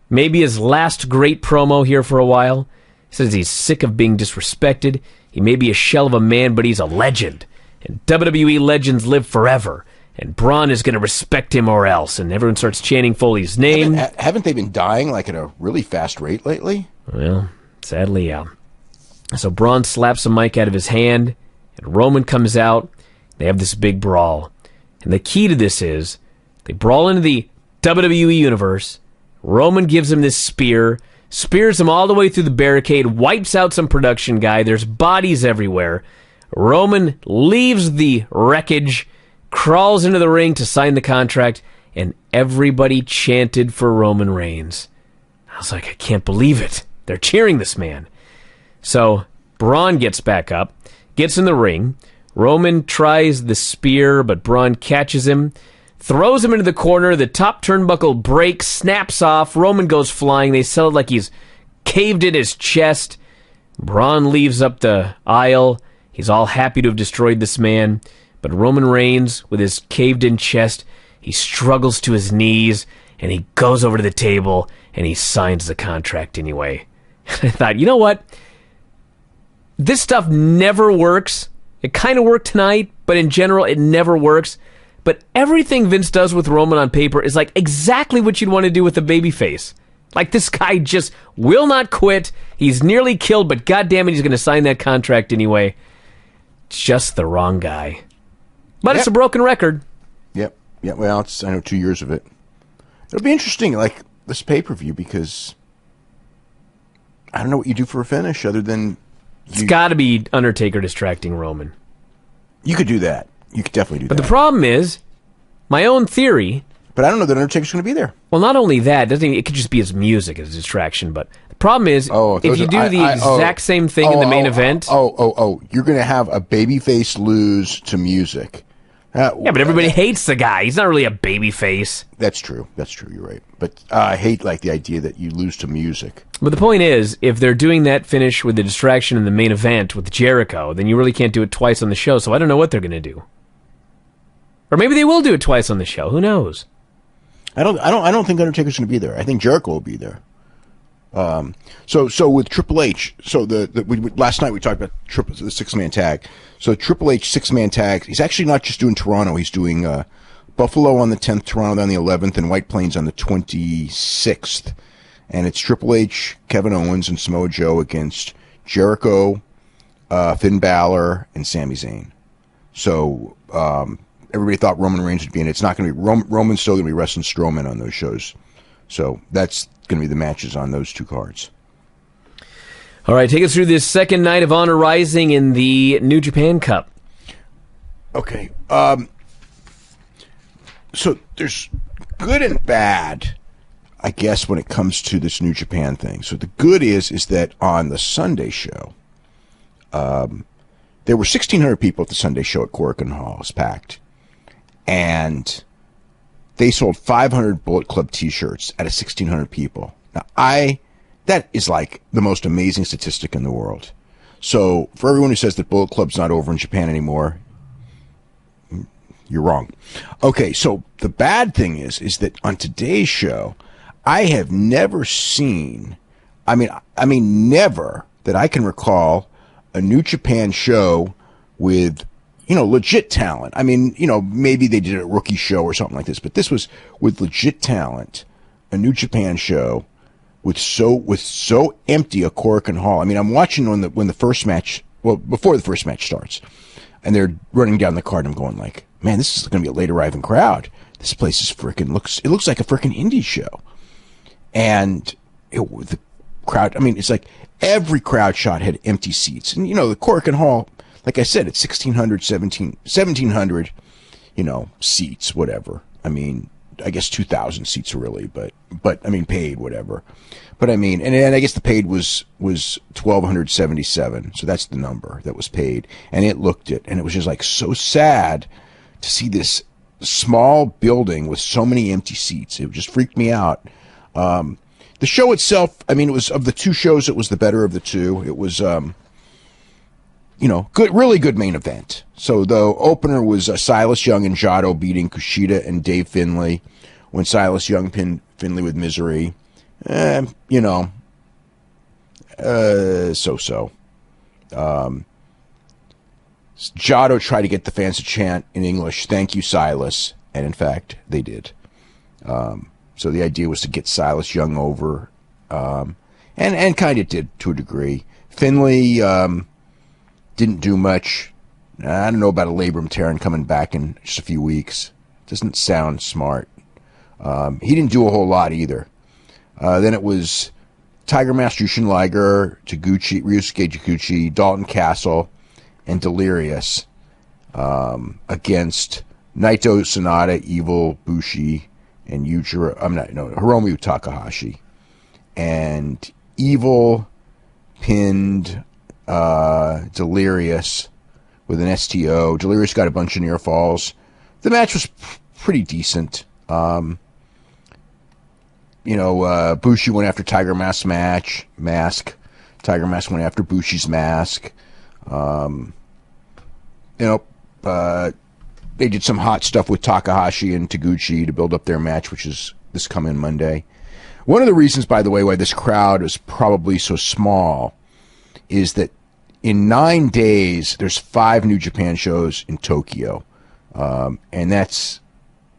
maybe his last great promo here for a while. He says he's sick of being disrespected. He may be a shell of a man, but he's a legend. And WWE legends live forever. And Braun is going to respect him or else. And everyone starts chanting Foley's name. Haven't they been dying like at a really fast rate lately? Well, sadly, yeah. So Braun slaps the mic out of his hand, and Roman comes out. They have this big brawl. And the key to this is, they brawl into the WWE Universe. Roman gives him this spear, spears him all the way through the barricade, wipes out some production guy. There's bodies everywhere. Roman leaves the wreckage, crawls into the ring to sign the contract, and everybody chanted for Roman Reigns. I was like, I can't believe it. They're cheering this man. So Braun gets back up, gets in the ring. Roman tries the spear, but Braun catches him, throws him into the corner. The top turnbuckle breaks, snaps off. Roman goes flying. They sell it like he's caved in his chest. Braun leaves up the aisle. He's all happy to have destroyed this man. But Roman Reigns, with his caved-in chest, he struggles to his knees, and he goes over to the table, and he signs the contract anyway. I thought, you know what? This stuff never works. It kind of worked tonight, but in general, it never works. But everything Vince does with Roman on paper is like exactly what you'd want to do with a babyface. Like, this guy just will not quit. He's nearly killed, but goddammit, he's going to sign that contract anyway. Just the wrong guy. But It's a broken record. Yep. Yeah, well, it's, I know, 2 years of it. It'll be interesting, like, this pay-per-view, because I don't know what you do for a finish other than... It's got to be Undertaker distracting Roman. You could do that. You could definitely do that. But the problem is, my own theory... But I don't know that Undertaker's going to be there. Well, not only that, it could just be his music as a distraction, but the problem is, if you do the exact same thing in the main event... You're going to have a babyface lose to music. Yeah, but everybody hates the guy. He's not really a babyface. That's true. You're right. But I hate like the idea that you lose to music. But the point is, if they're doing that finish with the distraction in the main event with Jericho, then you really can't do it twice on the show. So I don't know what they're going to do. Or maybe they will do it twice on the show. Who knows? I don't think Undertaker's going to be there. I think Jericho will be there. So with Triple H, last night we talked about the 6-man tag. So Triple H 6-man tag, he's actually not just doing Toronto, he's doing Buffalo on the 10th, Toronto on the 11th, and White Plains on the 26th. And it's Triple H, Kevin Owens, and Samoa Joe against Jericho, Finn Balor, and Sami Zayn. So everybody thought Roman Reigns would be in it. It's not going to be Roman's still going to be wrestling Strowman on those shows. So that's going to be the matches on those two cards. All right, take us through this second night of Honor Rising in the New Japan Cup. Okay. So there's good and bad, I guess, when it comes to this New Japan thing. So the good is that on the Sunday show, there were 1,600 people at the Sunday show at Korakuen Hall. It was packed. And they sold 500 Bullet Club t-shirts out of 1,600 people. Now, that is like the most amazing statistic in the world. So for everyone who says that Bullet Club's not over in Japan anymore, you're wrong. Okay, so the bad thing is that on today's show, I have never seen, I mean, never that I can recall a New Japan show with, legit talent. I mean, maybe they did a rookie show or something like this, but this was with legit talent, a New Japan show with so empty a Korakuen Hall. I mean, I'm watching when the first match, before the first match starts, and they're running down the card, and I'm going like, man, this is going to be a late arriving crowd. This place is it looks like a freaking indie show. And the crowd, I mean, it's like every crowd shot had empty seats. And, the Korakuen Hall, like I said, it's 1,700, seats, whatever. I mean, I guess 2,000 seats really, but I mean, paid, whatever. But I mean, and I guess the paid was 1,277. So that's the number that was paid. And it looked it. And it was just like so sad to see this small building with so many empty seats. It just freaked me out. The show itself, I mean, it was, of the two shows, it was the better of the two. It was, good, really good main event. So the opener was Silas Young and Jado beating Kushida and Dave Finlay, when Silas Young pinned Finlay with misery. So-so. Jado tried to get the fans to chant in English, "Thank you, Silas," and in fact, they did. So the idea was to get Silas Young over, and kind of did to a degree. Finlay didn't do much. I don't know about a labrum tear coming back in just a few weeks. Doesn't sound smart. He didn't do a whole lot either. Then it was Tiger Master Jushin Liger, Ryusuke Taguchi, Dalton Castle, and Delirious against Naito, Sonata, Evil, Bushi, and Hiromu Takahashi. And Evil pinned Delirious with an STO. Delirious got a bunch of near falls. The match was pretty decent. Bushi went after Tiger Mask's mask. Tiger Mask went after Bushi's mask. They did some hot stuff with Takahashi and Taguchi to build up their match, which is this coming Monday. One of the reasons, by the way, why this crowd is probably so small is that in 9 days, there's 5 New Japan shows in Tokyo. And that's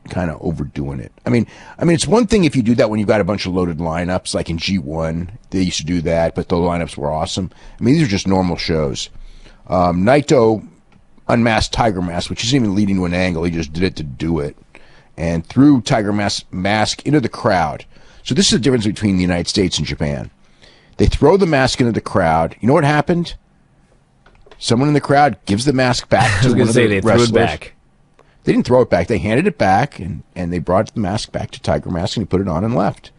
kind of overdoing it. I mean, it's one thing if you do that when you've got a bunch of loaded lineups, like in G1, they used to do that, but the lineups were awesome. I mean, these are just normal shows. Naito unmasked Tiger Mask, which isn't even leading to an angle. He just did it to do it, and threw Tiger Mask into the crowd. So this is the difference between the United States and Japan. They throw the mask into the crowd. You know what happened? Someone in the crowd gives the mask back to one of the wrestlers. Threw it back. They didn't throw it back. They handed it back, and they brought the mask back to Tiger Mask, and he put it on and left.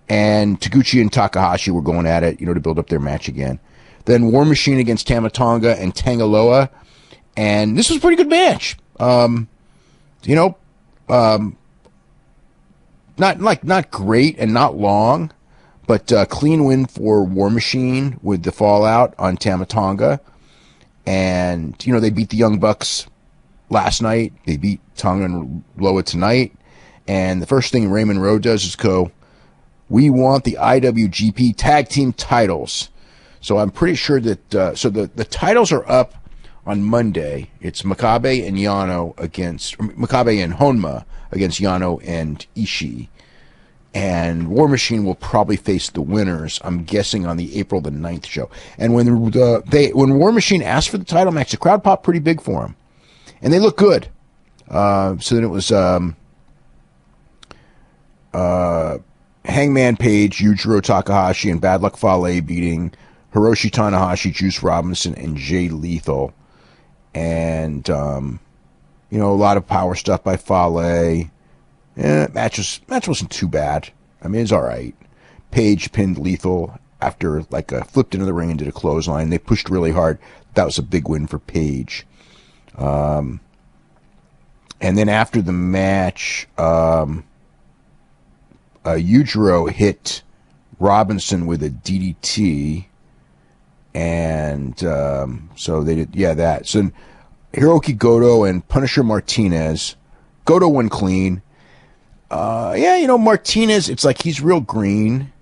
And Taguchi and Takahashi were going at it, to build up their match again. Then War Machine against Tama Tonga and Tangaloa. And this was a pretty good match. Not great and not long, but clean win for War Machine with the fallout on Tama Tonga. And, they beat the Young Bucks last night. They beat Tonga and Loa tonight. And the first thing Raymond Rowe does is go, "We want the IWGP Tag Team titles." So I'm pretty sure that, the titles are up on Monday. It's Makabe and Honma against Yano and Ishii. And War Machine will probably face the winners, I'm guessing, on the April the 9th show. And when War Machine asked for the title match, the crowd popped pretty big for him. And they look good. So then it was Hangman Page, Yujiro Takahashi, and Bad Luck Fale beating Hiroshi Tanahashi, Juice Robinson, and Jay Lethal. And, a lot of power stuff by Fale. Match wasn't too bad. I mean, it's all right. Page pinned Lethal after, flipped into the ring and did a clothesline. They pushed really hard. That was a big win for Page. And then after the match, Yujiro hit Robinson with a DDT. And so they did, that. So Hiroki Goto and Punisher Martinez. Goto won clean. Martinez, it's like he's real green,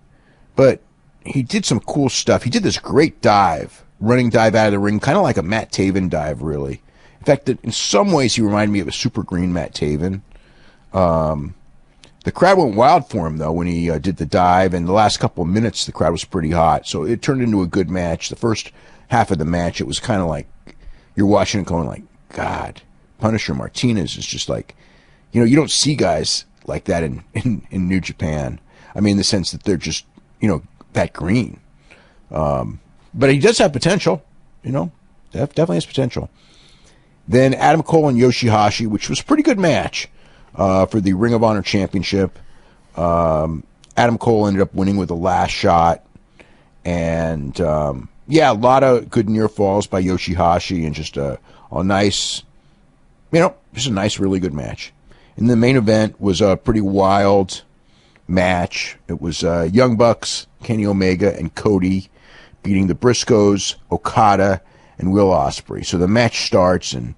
but he did some cool stuff. He did this great dive, running dive out of the ring, kind of like a Matt Taven dive, really. In fact, in some ways, he reminded me of a super green Matt Taven. The crowd went wild for him, though, when he did the dive, and the last couple of minutes, the crowd was pretty hot. So it turned into a good match. The first half of the match, it was kind of like you're watching it going like, God, Punisher Martinez is just like, you don't see guys like that in New Japan. I mean, in the sense that they're just, that green. But he does have potential, definitely has potential. Then Adam Cole and Yoshihashi, which was a pretty good match for the Ring of Honor Championship. Adam Cole ended up winning with the last shot. And, a lot of good near falls by Yoshihashi and just a nice, just a nice, really good match. And the main event was a pretty wild match. It was Young Bucks, Kenny Omega, and Cody beating the Briscoes, Okada, and Will Ospreay. So the match starts, and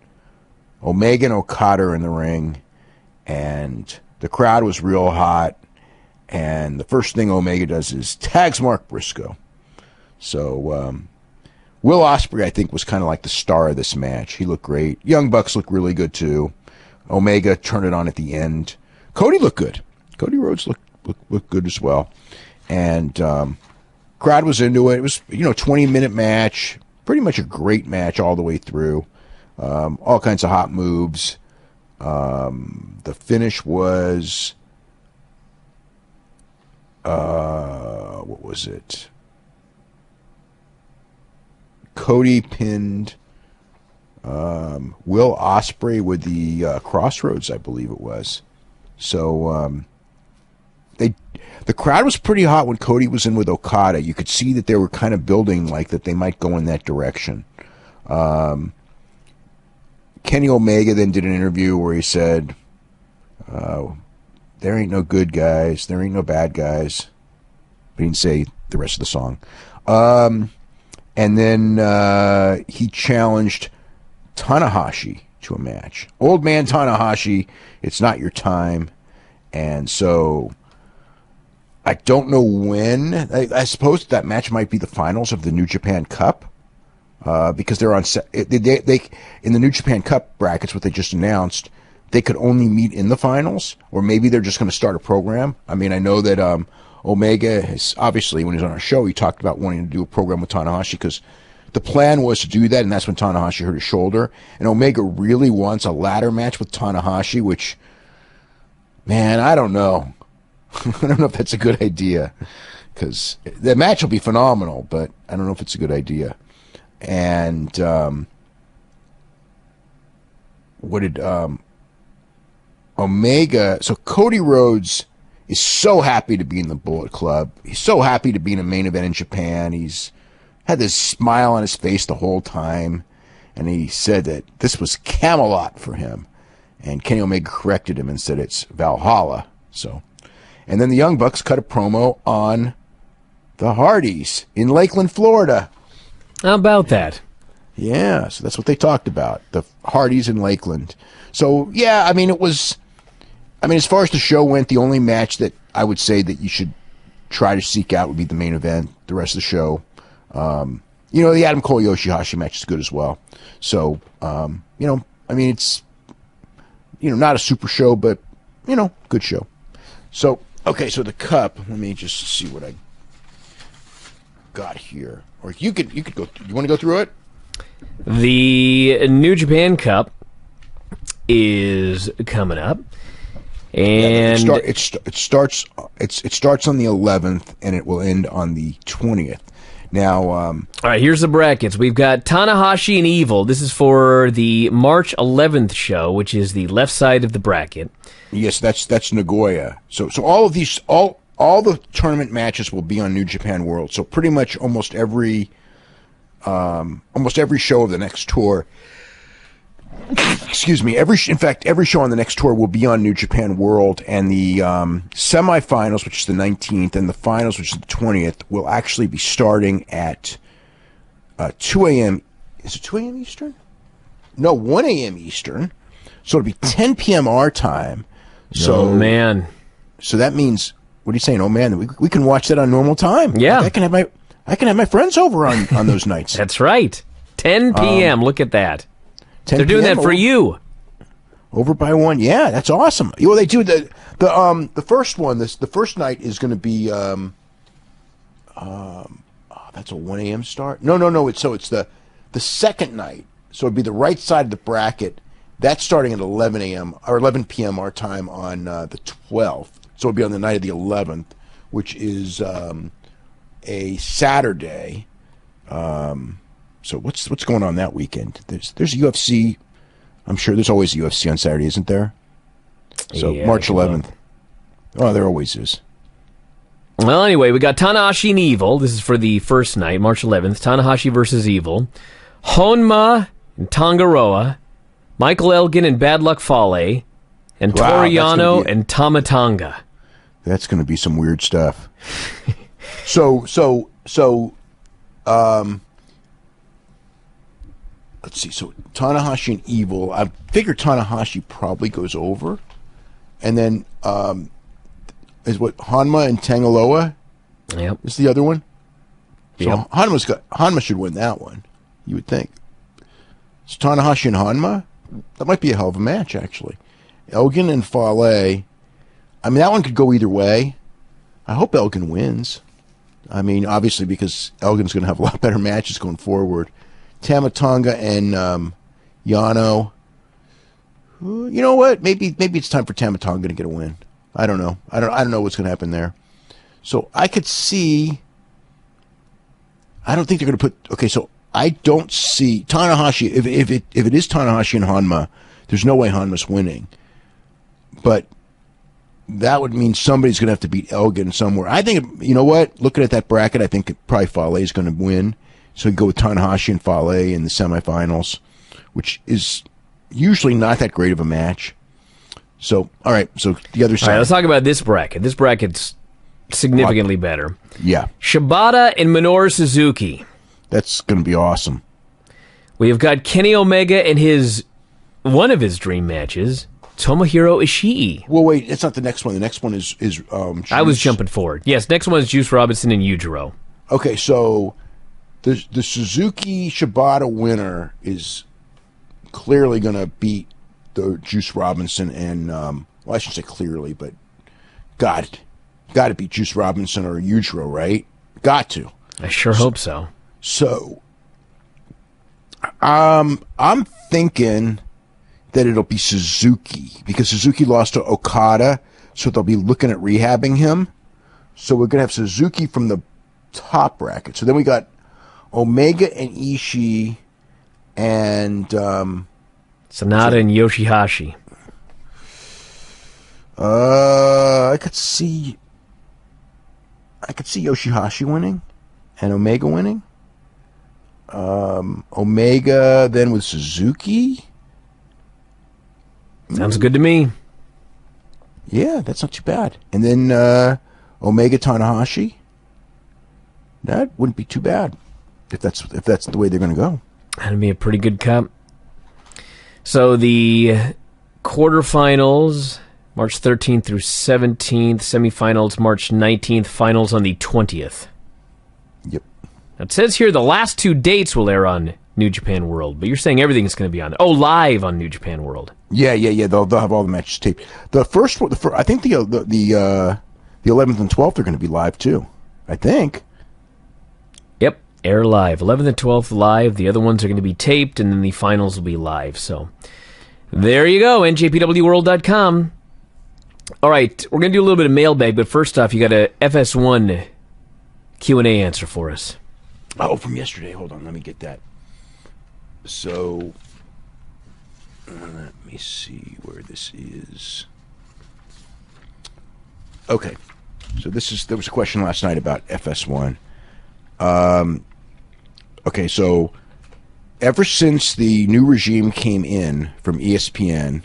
Omega and Okada are in the ring, and the crowd was real hot. And the first thing Omega does is tags Mark Briscoe. So Will Ospreay, I think, was kind of like the star of this match. He looked great. Young Bucks looked really good, too. Omega turned it on at the end. Cody looked good. Cody Rhodes looked good as well. And crowd was into it. It was, 20-minute match. Pretty much a great match all the way through. All kinds of hot moves. The finish was... what was it? Cody pinned Will Ospreay with the Crossroads, I believe it was. So the crowd was pretty hot when Cody was in with Okada. You could see that they were kind of building like that they might go in that direction. Kenny Omega then did an interview where he said, there ain't no good guys, there ain't no bad guys. But he didn't say the rest of the song. And then he challenged Tanahashi to a match. Old man Tanahashi, it's not your time. And so I don't know when. I suppose that match might be the finals of the New Japan Cup. Because they're on they in the New Japan Cup brackets, what they just announced, they could only meet in the finals, or maybe they're just going to start a program. I mean, I know that Omega has, obviously, when he was on our show, he talked about wanting to do a program with Tanahashi because the plan was to do that, and that's when Tanahashi hurt his shoulder. And Omega really wants a ladder match with Tanahashi, which, man, I don't know. I don't know if that's a good idea, because the match will be phenomenal, but I don't know if it's a good idea. And what did Omega... So Cody Rhodes is so happy to be in the Bullet Club. He's so happy to be in a main event in Japan. He's had this smile on his face the whole time. And he said that this was Camelot for him. And Kenny Omega corrected him and said it's Valhalla. So, and then the Young Bucks cut a promo on the Hardyz in Lakeland, Florida. How about that? Yeah, so that's what they talked about. The Hardyz in Lakeland. So, yeah, I mean, it was... I mean, as far as the show went, the only match that I would say that you should try to seek out would be the main event. The rest of the show, the Adam Cole Yoshihashi match is good as well. So, I mean, it's, not a super show, but, good show. So, okay, so the cup, let me just see what I got here. Or you could go, you want to go through it? The New Japan Cup is coming up. And it starts on the 11th, and it will end on the 20th. Now, all right, here's the brackets. We've got Tanahashi and Evil. This is for the March 11th show, which is the left side of the bracket. Yes, that's Nagoya. So all of these, all the tournament matches will be on New Japan World. So pretty much almost every show of the next tour. Excuse me. Every show on the next tour will be on New Japan World, and the semifinals, which is the 19th, and the finals, which is the 20th, will actually be starting at 2 a.m. Is it 2 a.m. Eastern? No, 1 a.m. Eastern. So it'll be 10 p.m. our time. So, oh, man. So that means, what are you saying? Oh, man, we can watch that on normal time. Yeah. I can have my friends over on those nights. That's right. 10 p.m. Look at that. They're doing that for you. Over by 1. Yeah, that's awesome. Well, they do the first one. The first night is going to be that's a 1 a.m. start. No. It's the second night. So it'd be the right side of the bracket. That's starting at 11 a.m. or 11 p.m. our time on the 12th. So it'll be on the night of the 11th, which is a Saturday. So what's going on that weekend? There's UFC. I'm sure there's always UFC on Saturday, isn't there? So yeah, March 11th. Oh, there always is. Well, anyway, we got Tanahashi and Evil. This is for the first night, March 11th. Tanahashi versus Evil. Honma and Tangaroa. Michael Elgin and Bad Luck Fale. And Toriano and Tamatanga. That's going to be some weird stuff. So let's see. So Tanahashi and Evil. I figure Tanahashi probably goes over, and then is what Hanma and Tangaloa. Yep. Is the other one. So yep. Hanma should win that one. You would think. It's Tanahashi and Hanma. That might be a hell of a match, actually. Elgin and Fale. I mean, that one could go either way. I hope Elgin wins. I mean, obviously, because Elgin's going to have a lot better matches going forward. Tamatanga and Yano. You know what? Maybe it's time for Tamatanga to get a win. I don't know. I don't know what's going to happen there. So I could see. I don't think they're going to put. Okay, so I don't see Tanahashi. If it is Tanahashi and Hanma, there's no way Hanma's winning. But that would mean somebody's going to have to beat Elgin somewhere. I think, you know what? Looking at that bracket, I think probably Fale is going to win. So you go with Tanahashi and Fale in the semifinals, which is usually not that great of a match. So, all right. So the other side. All right, let's talk about this bracket. This bracket's significantly better. Yeah. Shibata and Minoru Suzuki. That's going to be awesome. We have got Kenny Omega and one of his dream matches, Tomohiro Ishii. Well, wait, it's not the next one. The next one is I was jumping forward. Yes, next one is Juice Robinson and Yujiro. Okay, so the Suzuki Shibata winner is clearly going to beat the Juice Robinson and well, I shouldn't say clearly, but got to beat Juice Robinson or Yujiro, right? Got to. I sure hope so. So, I'm thinking that it'll be Suzuki because Suzuki lost to Okada, so they'll be looking at rehabbing him. So we're gonna have Suzuki from the top bracket. So then we got Omega and Ishii and Sanada and Yoshihashi. I could see Yoshihashi winning and Omega winning. Omega then with Suzuki. Sounds good to me. Yeah, that's not too bad. And then Omega Tanahashi. That wouldn't be too bad if that's the way they're going to go. That'd be a pretty good cup. So the quarterfinals, March 13th through 17th, semifinals March 19th, finals on the 20th. Yep. It says here the last two dates will air on New Japan World, but you're saying everything's going to be on. Oh, live on New Japan World. Yeah. They'll have all the matches taped. The first one, I think the 11th and 12th are going to be live too. I think. Yep, air live. 11th and 12th live. The other ones are going to be taped, and then the finals will be live. So there you go. NJPWWorld.com. All right, we're going to do a little bit of mailbag, but first off, you got a FS1 Q&A answer for us. Oh, from yesterday. Hold on, let me get that. So, let me see where this is. Okay, so there was a question last night about FS1. Okay, so ever since the new regime came in from ESPN,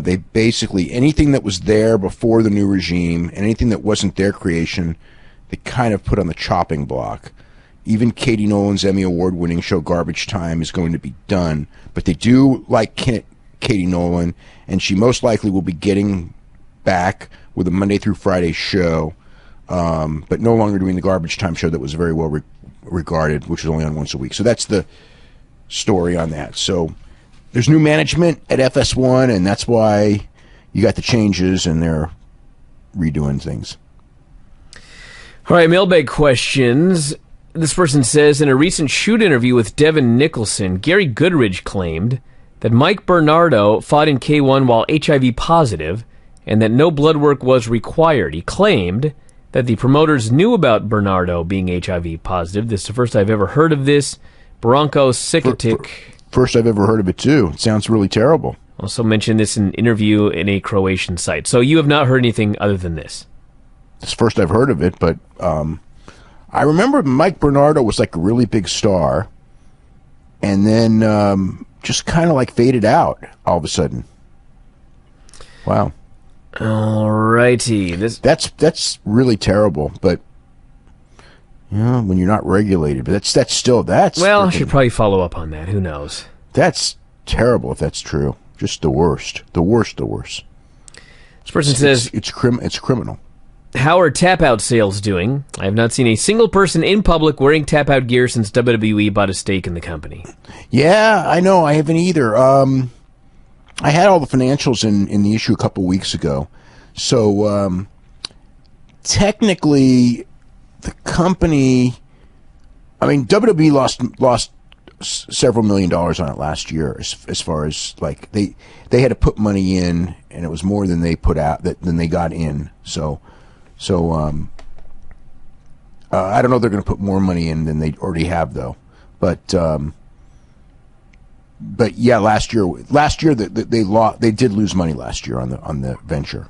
they basically, anything that was there before the new regime, anything that wasn't their creation, they kind of put on the chopping block. Even Katie Nolan's Emmy Award-winning show Garbage Time is going to be done, but they do like Katie Nolan, and she most likely will be getting back with a Monday through Friday show, but no longer doing the Garbage Time show that was very well regarded, which was only on once a week. So that's the story on that. So there's new management at FS1, and that's why you got the changes, and they're redoing things. All right, mailbag questions. This person says, in a recent shoot interview with Devin Nicholson, Gary Goodridge claimed that Mike Bernardo fought in K1 while HIV positive and that no blood work was required. He claimed that the promoters knew about Bernardo being HIV positive. This is the first I've ever heard of this. Bronco Sikatic. First I've ever heard of it, too. It sounds really terrible. Also mentioned this in an interview in a Croatian site. So you have not heard anything other than this? It's the first I've heard of it, but I remember Mike Bernardo was like a really big star, and then just kind of like faded out all of a sudden. Wow. All righty. That's really terrible, but when you're not regulated, but that's still. Well, I should probably follow up on that. Who knows? That's terrible if that's true. Just the worst. The worst. This person says it's criminal. How are tap-out sales doing? I have not seen a single person in public wearing tap-out gear since WWE bought a stake in the company. Yeah, I know. I haven't either. I had all the financials in the issue a couple weeks ago. So, technically, the company... I mean, WWE lost several $1 million on it last year as far as, like, they had to put money in, and it was more than they put out, than they got in. So I don't know if they're going to put more money in than they already have, though. But yeah, last year they did lose money last year on the venture.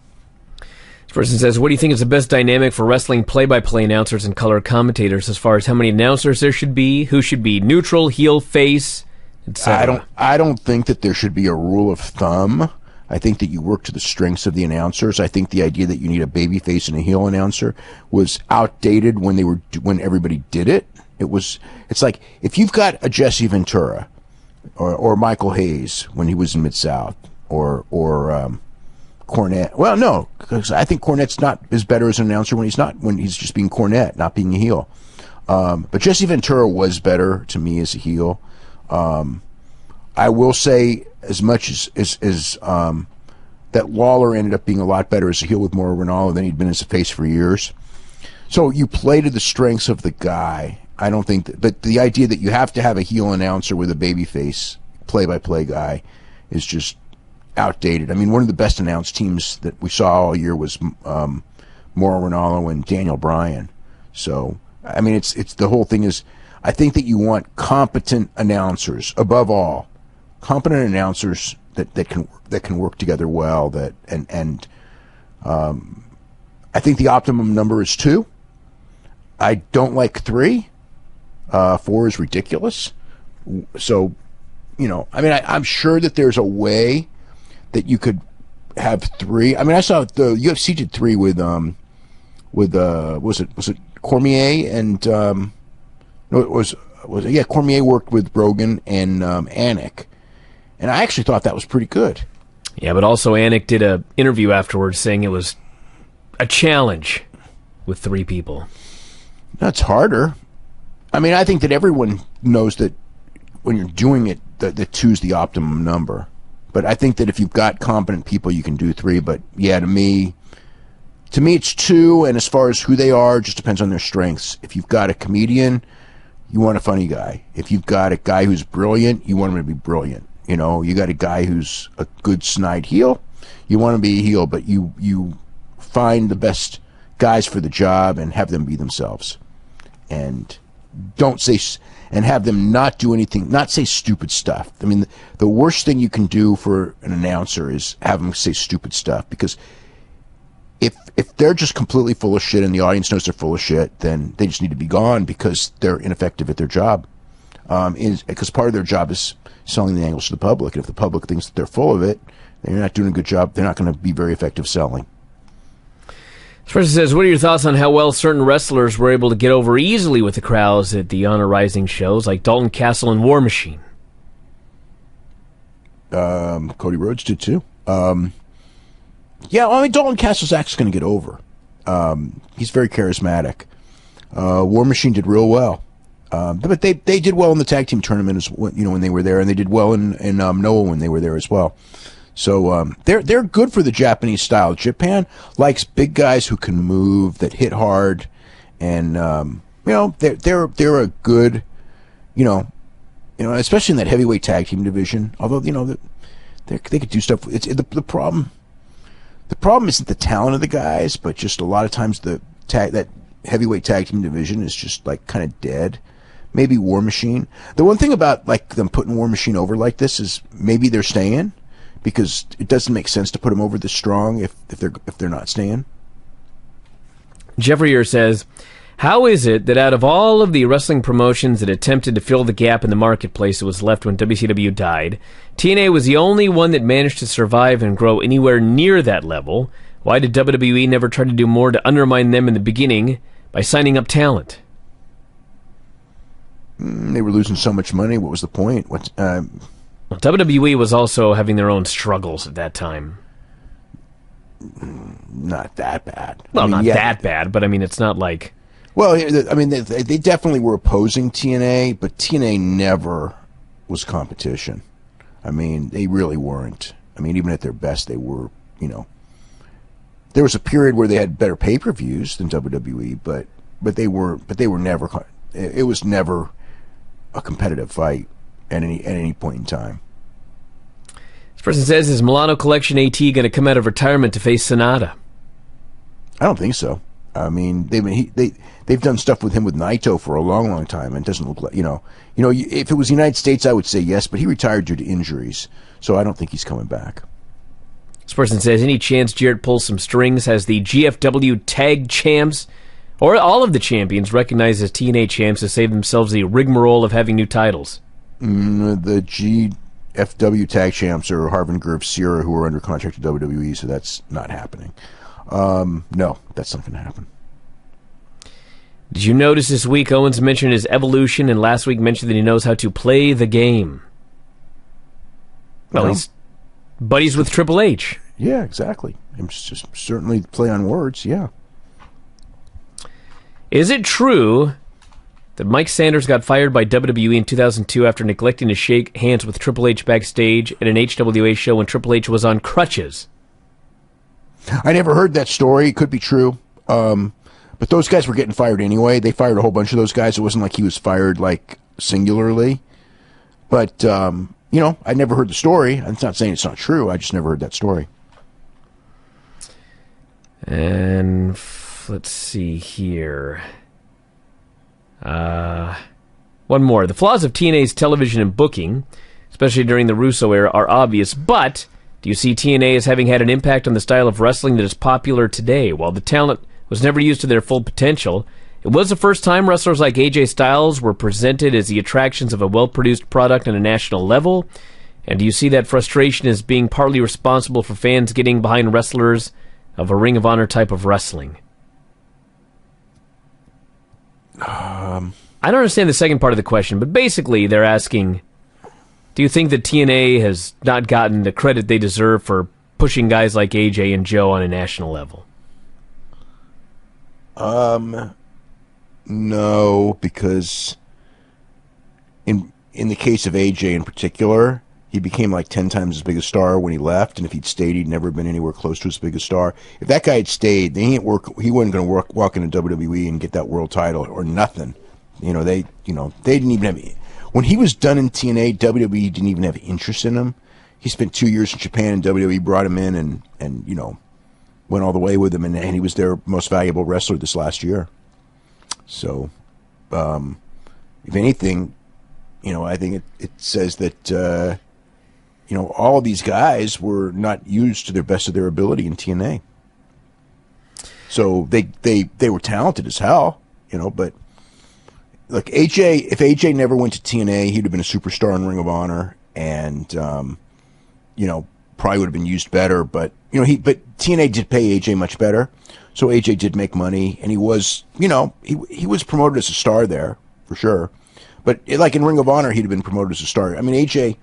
This person says, what do you think is the best dynamic for wrestling play-by-play announcers and color commentators as far as how many announcers there should be, who should be neutral, heel, face, etc.? I don't think that there should be a rule of thumb. I think that you work to the strengths of the announcers. I think the idea that you need a babyface and a heel announcer was outdated when everybody did it. It's like if you've got a Jesse Ventura or Michael Hayes when he was in Mid-South or Cornette. Well, no, because I think Cornette's not as better as an announcer when he's just being Cornette, not being a heel. But Jesse Ventura was better to me as a heel. I will say as much as that Lawler ended up being a lot better as a heel with Mauro Ranallo than he'd been as a face for years. So you play to the strengths of the guy. I don't think that, but the idea that you have to have a heel announcer with a babyface play-by-play guy is just outdated. I mean, one of the best announced teams that we saw all year was Mauro Ranallo and Daniel Bryan. So, I mean, it's the whole thing is, I think that you want competent announcers above all, competent announcers that can work together well. I think the optimum number is 2. I don't like 3. 4 is ridiculous. So, I mean, I'm sure that there's a way that you could have 3. I mean, I saw the UFC did 3 with was it Cormier and no, it was Cormier worked with Rogan and Anik, and I actually thought that was pretty good. Yeah, but also Anik did a interview afterwards saying it was a challenge with 3 people. That's harder. I mean, I think that everyone knows that when you're doing it, that 2's the optimum number. But I think that if you've got competent people, you can do 3. But yeah, to me it's 2. And as far as who they are, it just depends on their strengths. If you've got a comedian, you want a funny guy. If you've got a guy who's brilliant, you want him to be brilliant. You got a guy who's a good snide heel, You want to be a heel, but you find the best guys for the job and have them be themselves, and have them not do anything, not say stupid stuff. I mean, the worst thing you can do for an announcer is have them say stupid stuff, because if they're just completely full of shit and the audience knows they're full of shit, then they just need to be gone, because they're ineffective at their job. Because part of their job is selling the angles to the public, and if the public thinks that they're full of it, then you're not doing a good job. They're not going to be very effective selling. This person says, what are your thoughts on how well certain wrestlers were able to get over easily with the crowds at the Honor Rising shows, like Dalton Castle and War Machine? Cody Rhodes did too. Yeah, I mean, Dalton Castle's actually going to get over. He's very charismatic. War Machine did real well. But they did well in the tag team tournament, when they were there, and they did well in Noah when they were there as well. So they're good for the Japanese style. Japan likes big guys who can move, that hit hard, and they're a good, especially in that heavyweight tag team division. Although they could do stuff. The problem isn't the talent of the guys, but just a lot of times that heavyweight tag team division is just like kind of dead. Maybe War Machine. The one thing about like them putting War Machine over like this is maybe they're staying, because it doesn't make sense to put them over this strong if they're not staying. Jeffrey here says, how is it that out of all of the wrestling promotions that attempted to fill the gap in the marketplace that was left when WCW died, TNA was the only one that managed to survive and grow anywhere near that level? Why did WWE never try to do more to undermine them in the beginning by signing up talent? They were losing so much money. What was the point? WWE was also having their own struggles at that time. Not that bad. Well, not that bad, but I mean, it's not like... Well, I mean, they definitely were opposing TNA, but TNA never was competition. I mean, they really weren't. I mean, even at their best, they were, There was a period where they had better pay-per-views than WWE, but they were never... It was never a competitive fight at any point in time. This person says, is Milano Collection AT going to come out of retirement to face Sonata? I don't think so. I mean, they've done stuff with him with Naito for a long, long time, and it doesn't look like if it was the United States, I would say yes, but he retired due to injuries, so I don't think he's coming back. This person says, any chance Jarrett pulls some strings, has the GFW tag champs or all of the champions recognized as TNA champs to save themselves the rigmarole of having new titles? The GFW tag champs are Harvin Groove, Sierra, who are under contract to WWE, so that's not happening. No, that's not going to happen. Did you notice this week Owens mentioned his evolution, and last week mentioned that he knows how to play the game? Well, he's buddies with Triple H. Yeah, exactly. It's just certainly play on words, yeah. Is it true that Mike Sanders got fired by WWE in 2002 after neglecting to shake hands with Triple H backstage at an HWA show when Triple H was on crutches? I never heard that story. It could be true. But those guys were getting fired anyway. They fired a whole bunch of those guys. It wasn't like he was fired, like, singularly. But, I never heard the story. I'm not saying it's not true. I just never heard that story. And let's see here. One more. The flaws of TNA's television and booking, especially during the Russo era, are obvious, but do you see TNA as having had an impact on the style of wrestling that is popular today? While the talent was never used to their full potential, it was the first time wrestlers like AJ Styles were presented as the attractions of a well-produced product on a national level. And do you see that frustration as being partly responsible for fans getting behind wrestlers of a Ring of Honor type of wrestling? I don't understand the second part of the question, but basically they're asking, do you think that TNA has not gotten the credit they deserve for pushing guys like AJ and Joe on a national level? No, because in the case of AJ in particular, he became like 10 times as big a star when he left, and if he'd stayed, he'd never been anywhere close to as big a star. If that guy had stayed, he wasn't going to walk into WWE and get that world title or nothing. They didn't even have. When he was done in TNA, WWE didn't even have interest in him. he spent 2 years in Japan, and WWE brought him in and you know, went all the way with him, and he was their most valuable wrestler this last year. So, if anything, you know, I think it says that, you know, all of these guys were not used to their best of their ability in TNA. So they were talented as hell, you know, but look, if AJ never went to TNA, he'd have been a superstar in Ring of Honor, and, you know, probably would have been used better, but, you know, but TNA did pay AJ much better. So AJ did make money, and he was, you know, he was promoted as a star there, for sure. But like in Ring of Honor, he'd have been promoted as a star. I mean, AJ,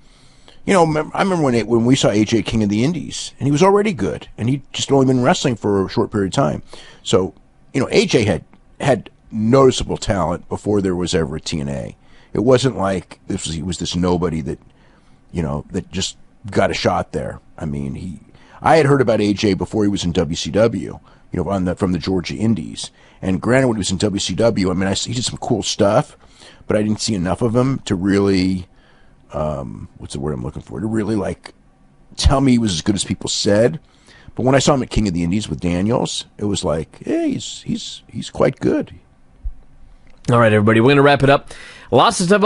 you know, I remember when we saw AJ King of the Indies, and he was already good, and he'd just only been wrestling for a short period of time. So, you know, AJ had noticeable talent before there was ever a TNA. It wasn't like he was this nobody that, you know, that just got a shot there. I mean, I had heard about AJ before he was in WCW, you know, from the Georgia Indies. And granted, when he was in WCW, I mean, he did some cool stuff, but I didn't see enough of him to really, what's the word I'm looking for? To really, like, tell me he was as good as people said. But when I saw him at King of the Indies with Daniels, it was like, hey, he's quite good. All right, everybody, we're going to wrap it up. Lots of stuff